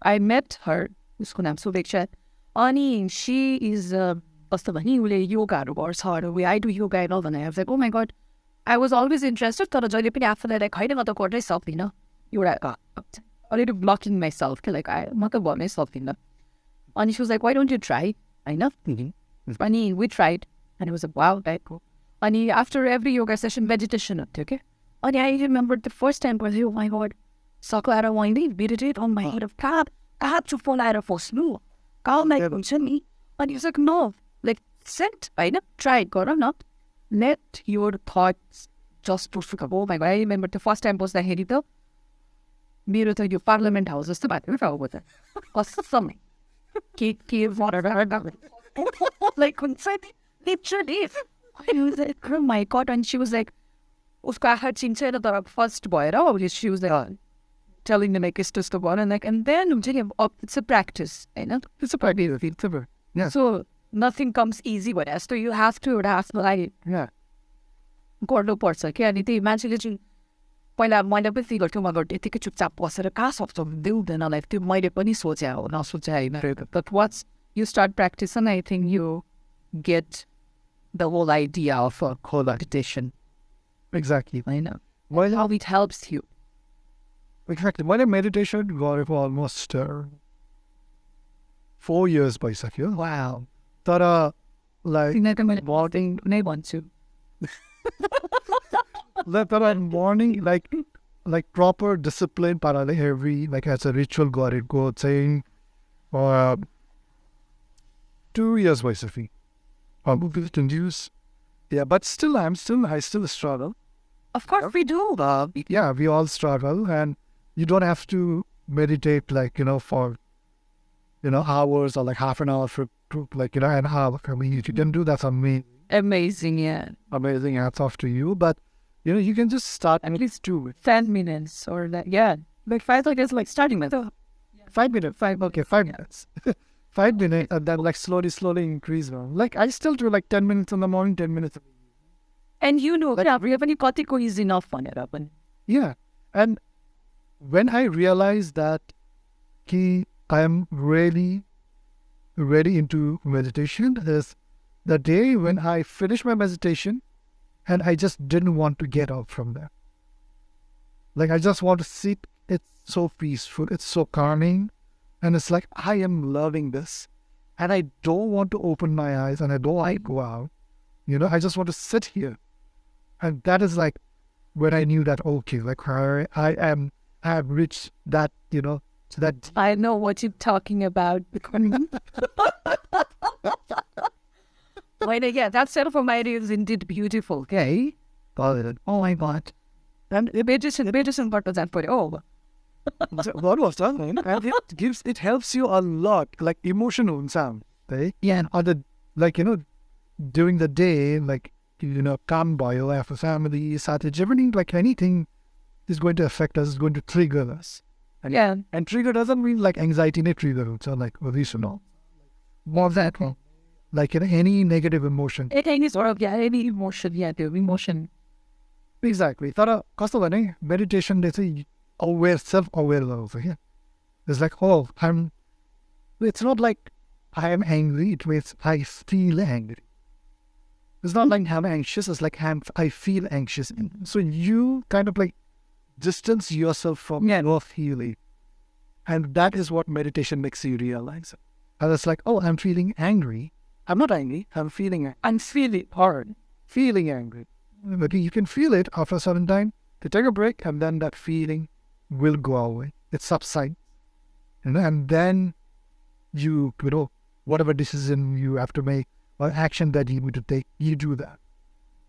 I met her. उसको नाम Suveksha. And she is कस्तो भने उसले योगाहरू गर्छ अरे I do yoga and all that. I was like, oh my god, I was always interested. तर जहिले पनि आफूलाई like होइन म त गर्नै सक्दिनँ. एउटा already blocking myself. Like म त गर्नै सक्दिनँ. And she was like, why don't you try? होइन. And we tried, and it was a wow, right? Cool. And after every yoga session, meditation okay? And I remember the first time was, oh my god, Sakla I want to meditate on my head of cab. I had to fall out of a slew. Call my me. And he was like, no, like sit, I know, try it, or not. Let your thoughts just push up. Oh my god, I remember the first time was the heady though. Mirror to your parliament house is the matter with it. What's something? Keep whatever. Like, literally. I was like, oh my god, and she was like, उसको आँखा चिन्छ तर first भएर she was like telling me like यस्तो यस्तो भन and like and then हुन्छ नि it's a practice होइन It's a practice. Yeah. So nothing comes easy भने जस्तो you have to एउटा आफूलाई गर्नुपर्छ क्या अनि त्यही मान्छेले चाहिँ पहिला मैले पनि फिल गर्थ्यो म यतिकै चुपचाप बसेर कहाँ सक्छ दिउँदैन लाइक त्यो मैले पनि सोचे हो नसोचे होइन but once you start practicing I think you get the whole idea of a meditation. Exactly. I know. Well, how it helps you. Exactly. When I meditation got for almost 4 years भइसक्यो. Wow. तर like morning नै भन्छु. तर morning like proper discipline पाराले every like as a ritual गरेको चाहिँ 2 years भइसक्यो. Induce. Yeah, but still, I still struggle. Of course, we do. Yeah, we all struggle, and you don't have to meditate like for hours or like half an hour for like an hour. I mean, if you can do that, amazing, yeah, amazing. Hats off to you, but you can just start at least 10 minutes or that. Yeah, like 5 minutes, like starting with 5 minutes. 5 minutes. 5 minutes and then like slowly increase. Like I still do like 10 minutes in the morning, 10 minutes. And like, is enough on it. Yeah. And when I realized that I am really into meditation is the day when I finished my meditation and I just didn't want to get up from there. Like I just want to sit. It's so peaceful. It's so calming. And it's like, I am loving this. And I don't want to open my eyes and I don't want to go out. I just want to sit here. And that is like when I knew that, okay, like I have reached that, to that. I know what you're talking about. Wait, yeah, that set of mind is indeed beautiful, okay? Oh my God. And medicine part of that for all. What was that? And it helps you a lot, like emotional sound. Right? Yeah. Or during the day, like, come by your life, family, strategy, everything, like anything is going to affect us, is going to trigger us. And And trigger doesn't mean like anxiety, trigger. So like, no. More of that one. Like any negative emotion. Any sort of, any emotion, the emotion. Exactly. तर कस्तो भने मेडिटेसनले चाहिँ self-aware also, yeah. It's like, it's not like I am angry, it means I feel angry. It's not like I'm anxious, it's like I feel anxious. So you kind of like distance yourself from your feeling. And that is what meditation makes you realize. And it's like, oh, I'm feeling angry. I'm not angry, I'm feeling hard, feeling angry. But you can feel it after a certain time. You take a break and then that feeling will go away. It subsides. And then you know, whatever decision you have to make or action that you need to take, you do that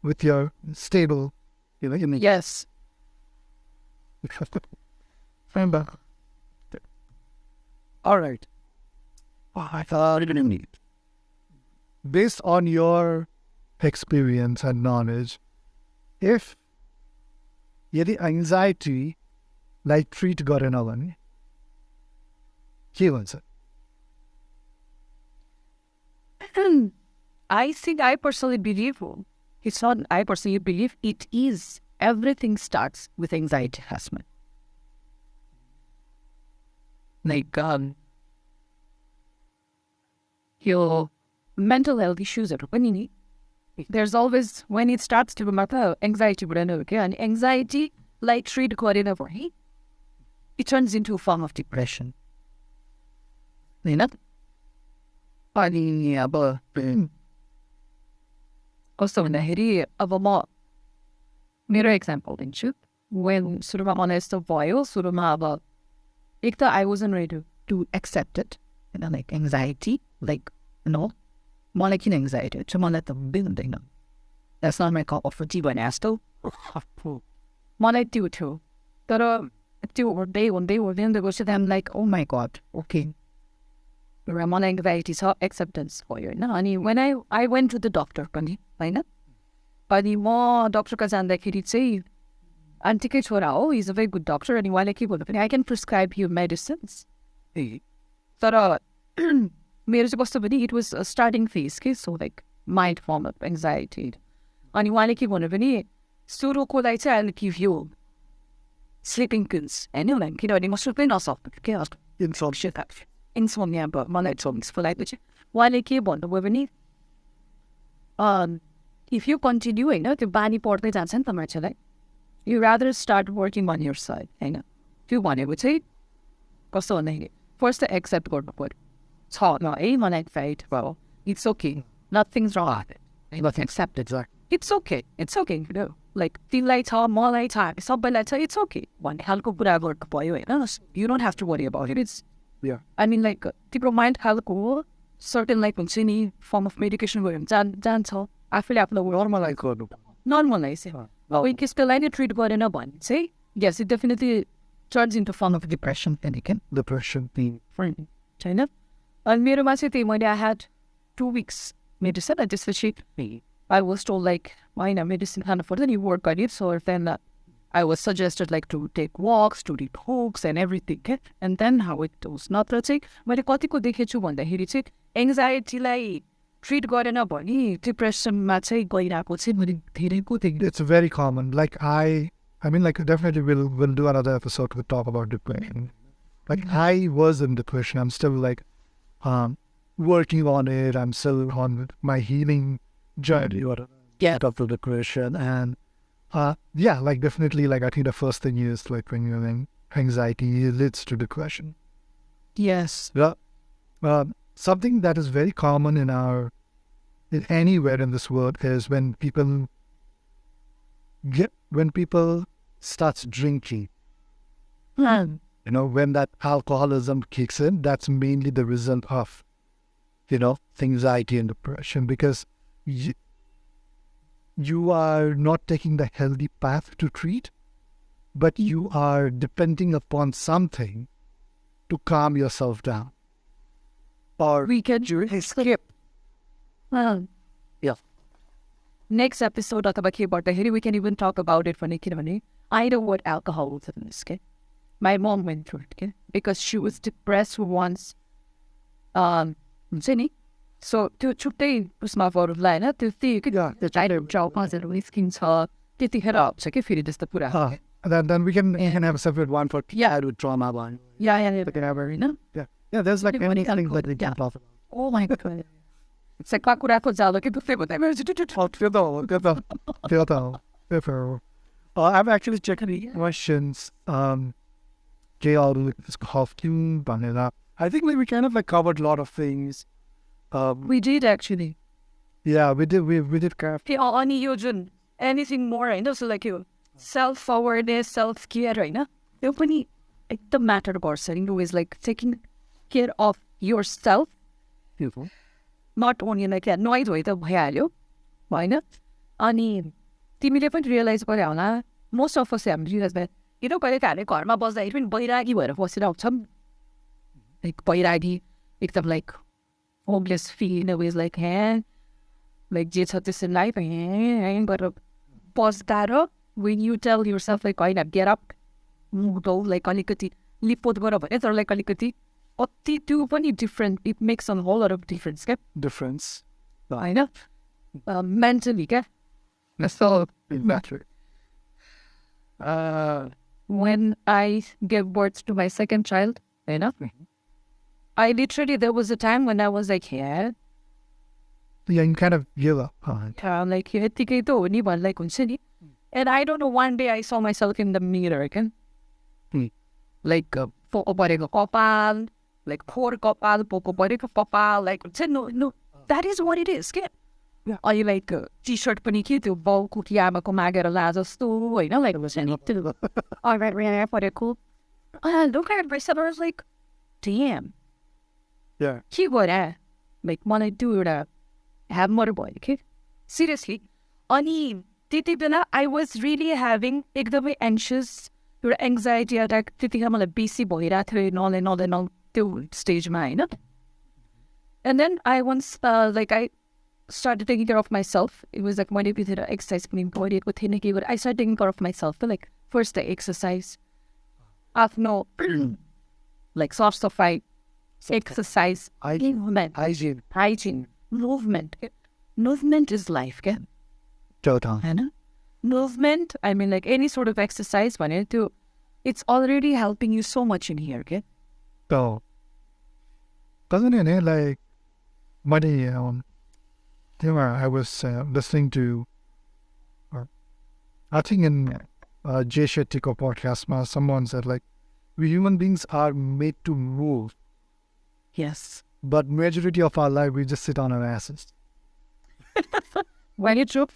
with your stable, Yes. Remember. All right. I thought based on your experience and knowledge, if the anxiety like treat गरेन भने के भन्छ? I think I personally believe it's not I personally believe it is. Everything starts with anxiety harassment. Like your mental health issues are पनि there's always when it starts to matter anxiety okay? And anxiety like treat गरेन भने it turns into a form of depression. होइन? अनि अब कस्तो भन्दाखेरि अब म मेरो एक्जाम्पल दिन्छु. When सुरुमा मलाई यस्तो भयो सुरुमा अब एक त I wasn't ready to accept it, like anxiety, like मलाई किन anxiety हुन्छ मलाई त हुँदैन. That's not my cup of tea भने जस्तो मलाई त्यो थियो. तर त्यो हुँदै गएपछि I'm like, oh my god, okay. मलाई anxiety छ, acceptance भयो होइन. अनि when I went to the doctor पनि होइन. अनि म डक्टरका जाँदाखेरि चाहिँ आन्टीकै छोरा हो, he's a very good doctor. अनि उहाँले के भन्नु पनि I can prescribe you medicines. तर मेरो चाहिँ कस्तो भने it was a starting phase के, so like mild form of anxiety. अनि उहाँले के भन्नु पनि सुरुको लागि चाहिँ I'll give you sleeping pills होइन, किनभने म सुत्नै नसक्नु के insomnia अब मलाई insomnia चाहिँ उहाँले के भन्नुभयो भने if you continue होइन त्यो बानी पर्दै जान्छ नि त मान्छेलाई, you rather start working on your side होइन. त्यो भनेको चाहिँ कस्तो भन्दाखेरि फर्स्ट त एक्सेप्ट गर्नु पर्यो छ न है मलाई anxiety भयो, it's okay, nothing's wrong with it, but accept it. It's okay like तिमीलाई छ मलाई छ हामी सबैलाई छ, it's okay भन्ने खालको कुरा गर्नु भयो होइन. You don't have to worry about it. It's I mean like तिम्रो माइन्ड खालको सर्टेन लाइक हुन्छ नि फर्म अफ मेडिकेसन गऱ्यो भने जान्छ आफूले आफूलाई नर्मलाइज अब इन केस त्यसलाई नै ट्रिट गरेन भने चाहिँ yes, it definitely turns into form of depression छैन. अनि मेरोमा चाहिँ त्यही मैले I had 2 weeks medicine and त्यसपछि I was told like होइन मेडिसिन खानु पर्छ नि work on it. So then I was suggested like to take walks, to read books and everything okay? And then how it goes. नत्र चाहिँ मैले कतिको देखेछु भन्दाखेरि चाहिँ एङ्जाइटीलाई ट्रिट गरेन भने डिप्रेसनमा चाहिँ गइरहेको चाहिँ मैले धेरैको देखेँ. It's very common. Like I mean like definitely we'll do another episode to talk about depression. Like I was in depression. I'm still like working on it. I'm still on my healing journey or after depression. And like definitely like I think the first thing is like when you're in anxiety leads to depression. Yes. Something that is very common anywhere in this world is when people starts drinking. When that alcoholism kicks in, that's mainly the result of anxiety and depression, because you are not taking the healthy path to treat, but you are depending upon something to calm yourself down. Or we can skip. Next episode अथवा के गर्दाखेरि we can even talk about it भने किनभने I know what alcoholism is. Okay? My mom went through it because she was depressed once. हुन्छ नि. So त्यो छुट्टै उसमा भरौँला होइन, त्यो टाइटर जाउँ निस्किन्छ त्यतिखेर हुन्छ कि फेरि त्यस्तो कुरा. Then we can have a separate one for trauma one. Yeah, there's like many things that we can talk about. Oh my god. सेक्पा कुराको जालो कि दुःखै भन्दा I'm actually checking questions. I think we kind of like covered a lot of things. We did actually. Yeah, we did craft. अनि यो जुन anything more होइन so like यो self awareness, self care होइन त्यो पनि एकदम म्याटर गर्छ नि is like taking care of yourself. Not only like annoyed भइ त भइहाल्यो होइन अनि तिमीले पनि रियलाइज गरे होला मोस्ट अफ अस हामीले रियलाइज भयो किन कहिले हामी घरमा बस्दाखेरि पनि बैरागी भएर बसेर आउँछौँ लाइक बैरागी एकदम like homeless feel ways like like जे छ त्यसै लाइफ गरेर बस्दा र when you tell yourself like होइन get up move out like अलिकति लिपोत गर भने तर लाइक अलिकति अति त्यो पनि different it makes a whole lot of difference क्या Difference. होइन मेन्टली क्या That's all matter. when I gave birth to my second child, you know, I literally, there was a time when I was like, yeah, Yeah, you kind of give up. I'm like, यतिकै त हो नि भन्ने like हुन्छ नि. And I don't know, one day I saw myself in the mirror again. Like, Poco परेको कपाल, like फोहोर कपाल, पोको परेको कपाल, like हुन्छ no, that is what it is, क्या. अनि लाइक टी सर्ट पनि के त्यो बाउको कि आमाको मागेर ला जस्तो होइन लाइक परेको look at myself, I was like, damn, Yeah. के गरे लाइक मलाई त्यो एउटा ह्यामर भयो कि सिरियसली अनि त्यति बेला आई वाज रियली ह्याभिङ एकदमै एन्सियस एउटा एङ्जाइटी अट्याक त्यतिखेर मलाई बेसी भइरहेको थियो नलेन त्यो स्टेजमा होइन and then I once like I started taking care of myself. It was like मैले भित्र एक्सर्साइज पनि गरिएको थिएन के गरेर I started taking care of myself. Like first the exercise, आफ्नो like साफ सफाई, exercise, movement, hygiene, movement. Movement is life, क्या? Total. होइन? Movement, I mean like any sort of exercise भने त्यो it's already helping you so much in here, क्या? So, doesn't it like money? I was listening to, I think in Jay Shetty's podcast, someone said like, we human beings are made to move, Yes. but majority of our life we just sit on our asses. When you true?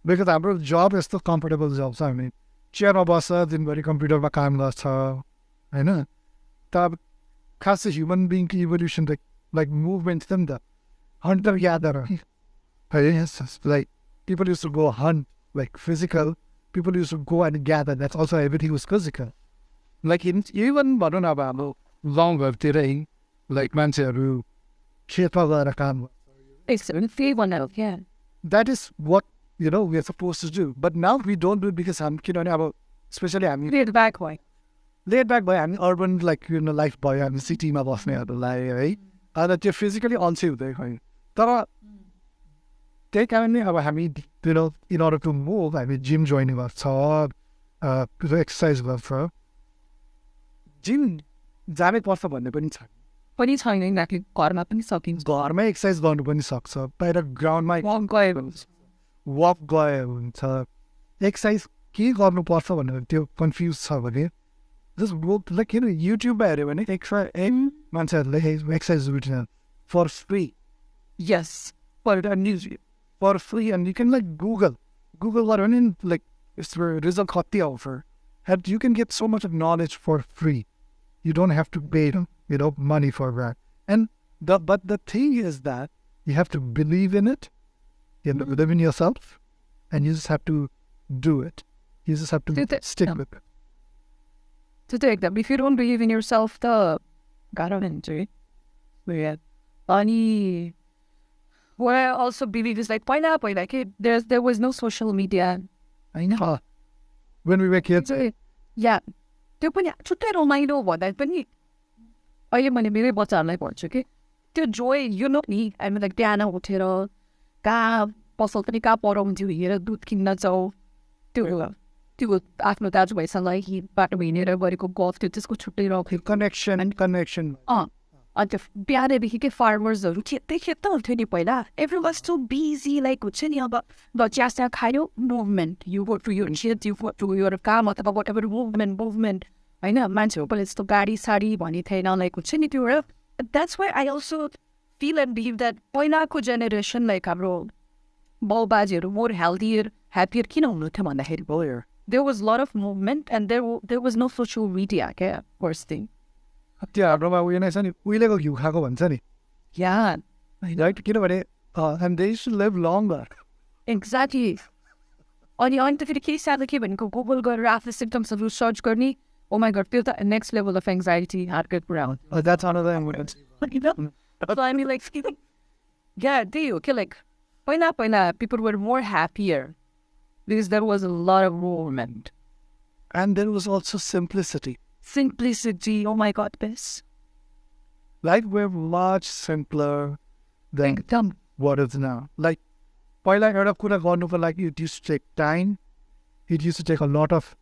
Because our job is the comfortable jobs. I mean, chair ma basa, dinbari computer ma kaam garcha, हैन? त खास human being की evolution like movement them the hunter-gatherer. Yes, like people used to go hunt, like physical. People used to go and gather. That's also everything was physical. Like even भनौँ न अब हाम्रो गाउँघरतिरै like मान्छेहरू खेतमा गएर काम. It's त्यही भनेर क्या. That is what we are supposed to do. But now we don't do it because किनभने अब especially हामी Laid back भयो. laid back भयो हामी urban like life भयो हामी सिटीमा बस्नेहरूलाई है. अन्त त्यो फिजिकली अल्छी हुँदै खै तर त्यही कारणले अब हामी in order to move हामी जिम जोइन गर्छ एक्सर्साइज गर्छ जिम जानै पर्छ भन्ने पनि छ पनि छैन यिनीहरूले घरमा पनि सकिन्छ घरमै एक्सर्साइज गर्नु पनि सक्छ बाहिर ग्राउन्डमा वक गयो हुन्छ एक्सर्साइज के गर्नुपर्छ भनेर त्यो कन्फ्युज छ भने जस्ट वक लाइक युट्युबमा हेऱ्यो भने मान्छेहरूले exercise routine for free Yes. for free and you can like Google गऱ्यो भने like it's result कति आउँछ and you can get so much of knowledge for free. You don't have to pay money for that. And but the thing is that you have to believe in it, believe in yourself, and you just have to do it. You just have to stick with it. To take them. If you don't believe in yourself, the गाह्रो हुन्छ है. Yeah. अनि what I also believe is like पहिला के there was no social media. होइन? When we were kids. Yeah. त्यो पनि छुट्टै रमाइलो भन्दा पनि अहिले मैले मेरै बच्चाहरूलाई भन्छु कि त्यो जोय नि हामी लाइक बिहान उठेर कहाँ पसल पनि कहाँ पढाउँथ्यो हिँडेर दुध किन्न जाऊ त्यो आफ्नो दाजुभाइसँग बाटोमा हिँडेर गरेको गफ त्यो त्यसको छुट्टै रह्यो Connection. अन्त बिहानदेखिकै फार्मर्सहरू खेत्दै खेत्दै हुन्थ्यो नि पहिला every was too busy like हुन्छ नि अब चिया खायो movement you go to your खेत यु गो टु युर काम अथवा वाट एभर मुभमेन्ट होइन मान्छेहरू पहिला यस्तो गाडी साडी भन्ने थिएन लाइक हुन्छ नि त्यो एउटा that's why I also feel and believe that पहिलाको जेनेरेसन लाइक हाम्रो बाउबाजेहरू मोर हेल्दियर ह्याप्पियर किन हुनुहुन्थ्यो भन्दाखेरि there was lot of movement and there was no social media क्या फर्स्ट थिङ त्यो हाम्रोमा उयो नै छ नि उहिलेको घिउ खाएको भन्छ नि या राइट किनभने and they should leave लङ्गर exactly अनि त फेरि केही सानो के भनेको गुगल गरेर आफ्नो सिम्टम्सहरू सर्च गर्ने ओ माई गड त्यो त नेक्स्ट लेभल अफ एङ्जाइटी हार्टको कुरा हो that's another ambulance I mean, like, yeah, त्यही हो क्या लाइक पहिला people were more happier because there was a lot of movement. And there was also simplicity. Simplicity, oh my god, this. Life were much simpler than एकदम what is now. Like, पहिला एउटा कुरा गर्नुको लागि it used to take time. It used to take a lot of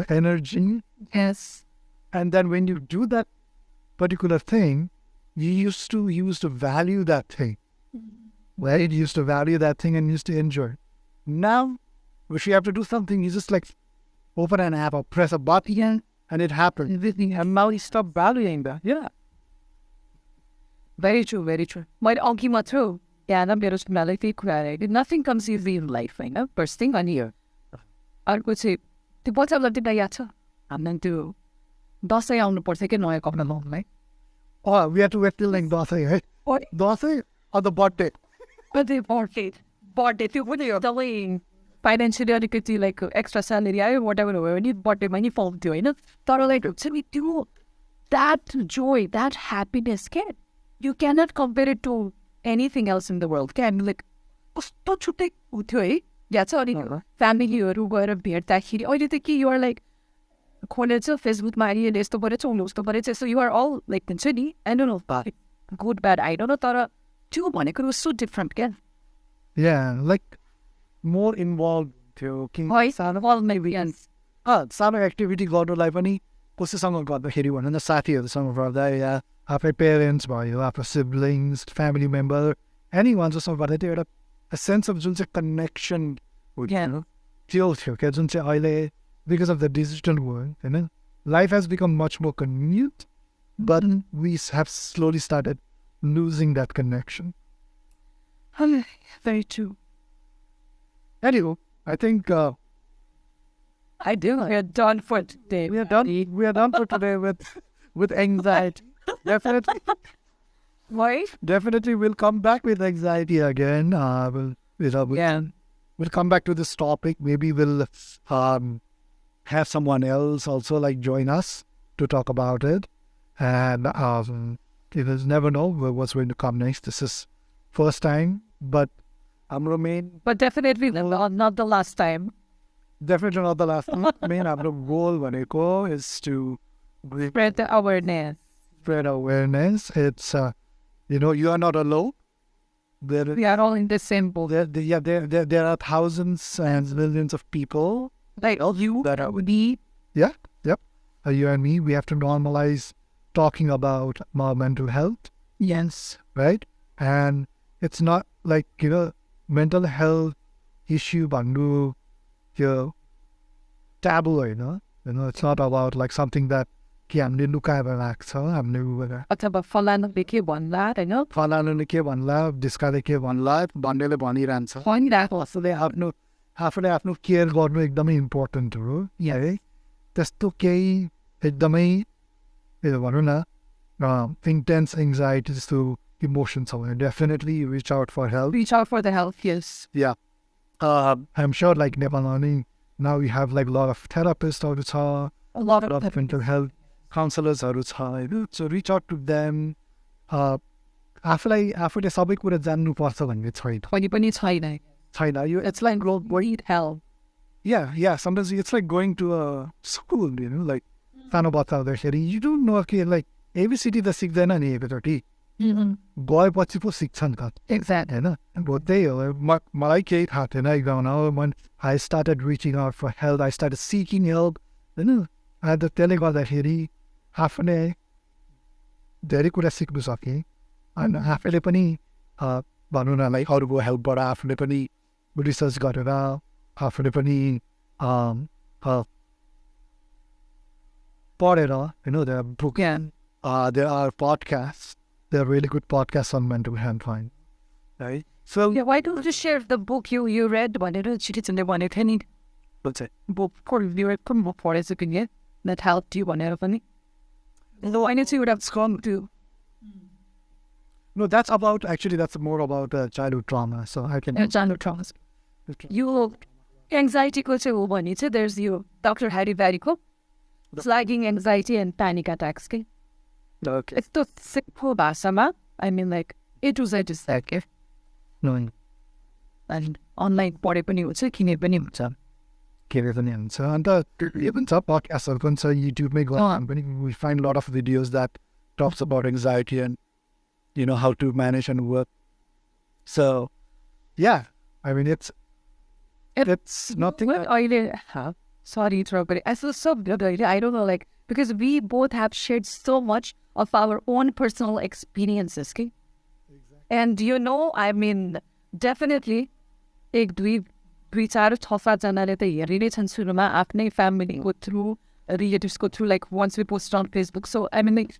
energy. yes. And then when you do that particular thing, you used to value that thing. Right? You used to value that thing and used to enjoy it. Now, if you have to do something, you just like open an app or press a button and it happens. Everything And now you stop valuing that. Yeah. very true, very true. मैले अघि मात्र यहाँ मेरो सुनालाई त्यही कुरा आयो nothing comes easy in life होइन first thing अनि अर्को चाहिँ त्यो बच्चालाई तिमीलाई याद छ हामीलाई त्यो दसैँ आउनु पर्छ क्या नयाँ कपडा लाउनुलाई Oh, we have to wait till like Dasai, right? What? Dasai or the birthday? Birthday त्यो पनि एकदमै फाइनेन्सियली अलिकति लाइक एक्स्ट्रा स्यालेरी आयो वाट एभर भयो भने बर्थडेमा नि पाउँथ्यो होइन तर लाइक हुन्छ नि त्यो द्याट जोय द्याट ह्याप्पिनेस क्या you cannot compare it to anything else in the world क्या हामी लाइक कस्तो छुट्टै हुन्थ्यो है याद छ अनि फ्यामिलीहरू गएर भेट्दाखेरि अहिले त के युआर लाइक खोलेछ फेसबुकमा अहिले यस्तो परेछ उनीहरू उस्तो परेछ सो युआर अल लाइक हुन्छ नि I don't know good bad I don't know तर त्यो भनेको सो डिफ्रेन्ट क्या Yeah, like more involved थियो कि सानो एक्टिभिटी गर्नुलाई पनि कसैसँग गर्दाखेरि भनौँ न साथीहरूसँग गर्दा या आफै पेरेन्ट्स भयो आफ्नो siblings family member any one जससँग गर्दा त्यो एउटा सेन्स अफ जुन चाहिँ कनेक्सन त्यो थियो क्या जुन चाहिँ अहिले because of the digital world होइन life has become much more convenient but we have slowly started losing that connection Very true. Anyway, I think I do. We are done for today. we are done. We are done for today with anxiety. Definitely, Why? definitely, we'll come back with anxiety again. We'll come back to this topic. Maybe we'll have someone else also like join us to talk about it. And you just never know what's going to come next. This is first time, but हाम्रो main But definitely not the last time. definitely not the last time. Main हाम्रो goal भनेको is to Spread the awareness. spread awareness. It's you are not alone. There, We are all in the same boat. there are thousands and millions of people Like you, that are me. yep. You and me, we have to normalize talking about our mental health, Yes. right? And it's not like mental health issue भन्नु त्यो taboo होइन it's not about like something that कि हामीले लुकाएर राख्छ हामीले अथवा फलानुले के भन्ला होइन फलानुले के भन्ला डिस्काले के भन्ला भन्नेले भनिरहन्छ भनिरहेको आफूले आफ्नो केयर गर्नु एकदमै इम्पोर्टेन्ट हो है त्यस्तो केही एकदमै भनौँ न इन्टेन्स एङ्जाइटी जस्तो इमोसन छ भने definitely reach out for help Reach out for the help, yes. Yeah. I'm sure like Nepal now we have like a lot of therapists हरू छ A lot lot of of mental health counselors हरू छ होइन so reach out to them आफूले सबै कुरा जान्नुपर्छ भन्ने पनि छैन यो It's like need help. yeah sometimes it's like going to a school like सानो बच्चा हुँदाखेरि you don't know कि like ABCD त सिक्दैन नि एबीचोटि गएपछि पो सिक्छ नि त Exactly. होइन अब त्यही हो मलाई केही थाहा थिएन एकदम I started reaching out for help I started seeking help होइन अन्त त्यसले गर्दाखेरि आफूले धेरै कुरा सिक्नु सकेँ होइन आफैले पनि भनौँ न लाइक अरूको हेल्पबाट आफूले पनि रिसर्च गरेर आफूले पनि पढेर there are books, there are podcasts, there are really good podcasts on mental health, right? So Yeah, why don't you share the book you read भनेर छिटो भनेको थियो नि book you read कुन book पढेछु कि that helped you भनेर पनि No, I need to would have gone to no, that's more about childhood trauma. So I can childhood traumas. You anxiety ko चाहिँ हो भने चाहिँ there's you Dr. Harry Barryको flagging anxiety and panic attacks के okay. यस्तो simple भाषामा I mean like A to Z is there के Knowing and online पढे पनि हुन्छ किने पनि हुन्छ के पनि हुन्छ अन्त यो पनि छ पडकास्टहरू पनि छ युट्युबमै गएर पनि we find a lot of videos that talks about anxiety and how to manage and work. So yeah, I mean it's nothing What अहिले sorry but I feel so good I don't know like because we both have shared so much of our own personal experiences okay? And I mean definitely एक दुई चार छ सातजनाले त हेरि नै छन् सुरुमा आफ्नै फ्यामिलीको थ्रु रिलेटिभ्सको through like once we post on Facebook so I mean like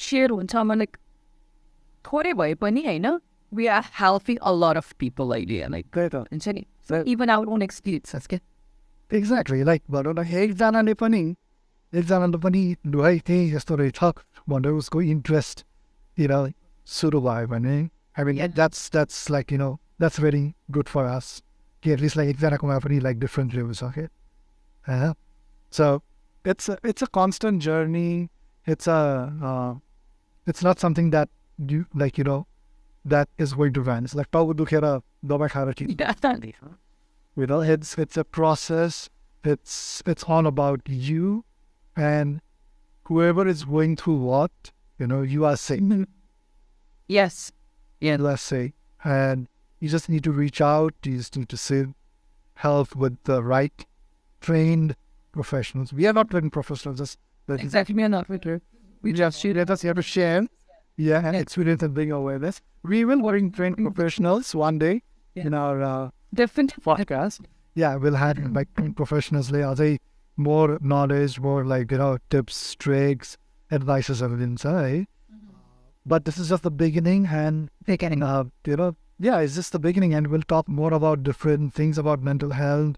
share हुन्छ लाइक थोरै भए पनि होइन we are helping a lot of people अहिले लाइक हुन्छ नि इभन आवर ओन एक्सपिरियन्सेस के एक्ज्याक्टली लाइक भनौँ न एकजनाले पनि लु है त्यही यस्तो रहेछ भनेर उसको इन्ट्रेस्ट सुरु भयो भने I mean that's like that's very good for us कि एटलिस्ट लाइक एकजनाकोमा पनि लाइक डिफ्रेन्ट हुन्छ के होइन सो it's a constant journey. It's not something that you like, that is going to vanish. Like टाउको दुखेर दबाई खाएर ठिक it's a process. It's all about you and whoever is going through what, you are safe. Yes. Yeah. You are safe. And you just need to reach out. You just need to seek help with the right trained professionals. We are not trained professionals. Exactly. We are not trained. We just let us here to share and experience and bring awareness. We will bring trained professionals one day in our different podcast. Yeah, we'll have like trained professionals there. More knowledge, more like, tips, tricks, advices and inside. But this is just the beginning and it's just the beginning, and we'll talk more about different things about mental health.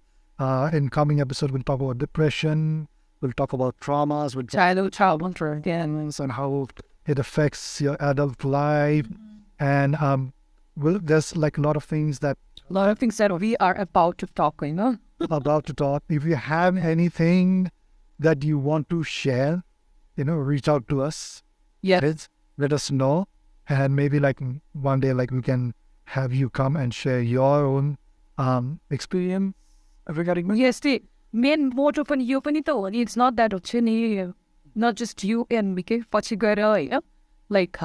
In coming episode, we'll talk about depression. We'll talk about traumas, with childhood trauma, and how it affects your adult life. And there's like a lot of things that we are about to talk, about to talk. If you have anything that you want to share, reach out to us. Yes. Let us know, and maybe like one day, like we can have you come and share your own experience regarding. Yes, the main motto पनि यो पनि त हो नि. It's not that हुन्छ नि, not just you and me के पछि गएर होइन, like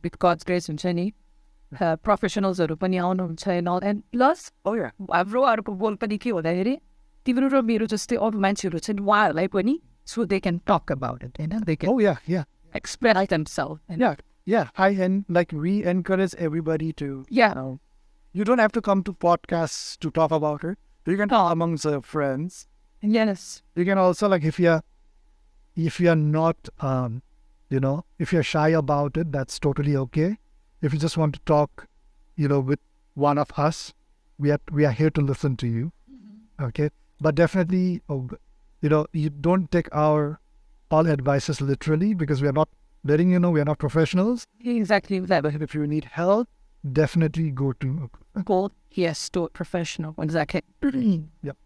with God's grace हुन्छ नि, professionalsहरू पनि आउनुहुन्छ and all, and plus हाम्रो अरूको गोल पनि के हुँदाखेरि तिम्रो र मेरो जस्तै अरू मान्छेहरू छन् उहाँहरूलाई पनि so they can talk about it, they can express themselves. We encourage everybody to you don't have to come to podcasts to talk about it. You can talk amongst friends. Yes. You can also, like, if you're not if you're shy about it, that's totally okay. If you just want to talk with one of us, we are here to listen to you. Okay, but definitely you don't take our all advices literally, because we are not letting we are not professionals. Exactly that. But if you need help, definitely go to a professional. Exactly. Yep.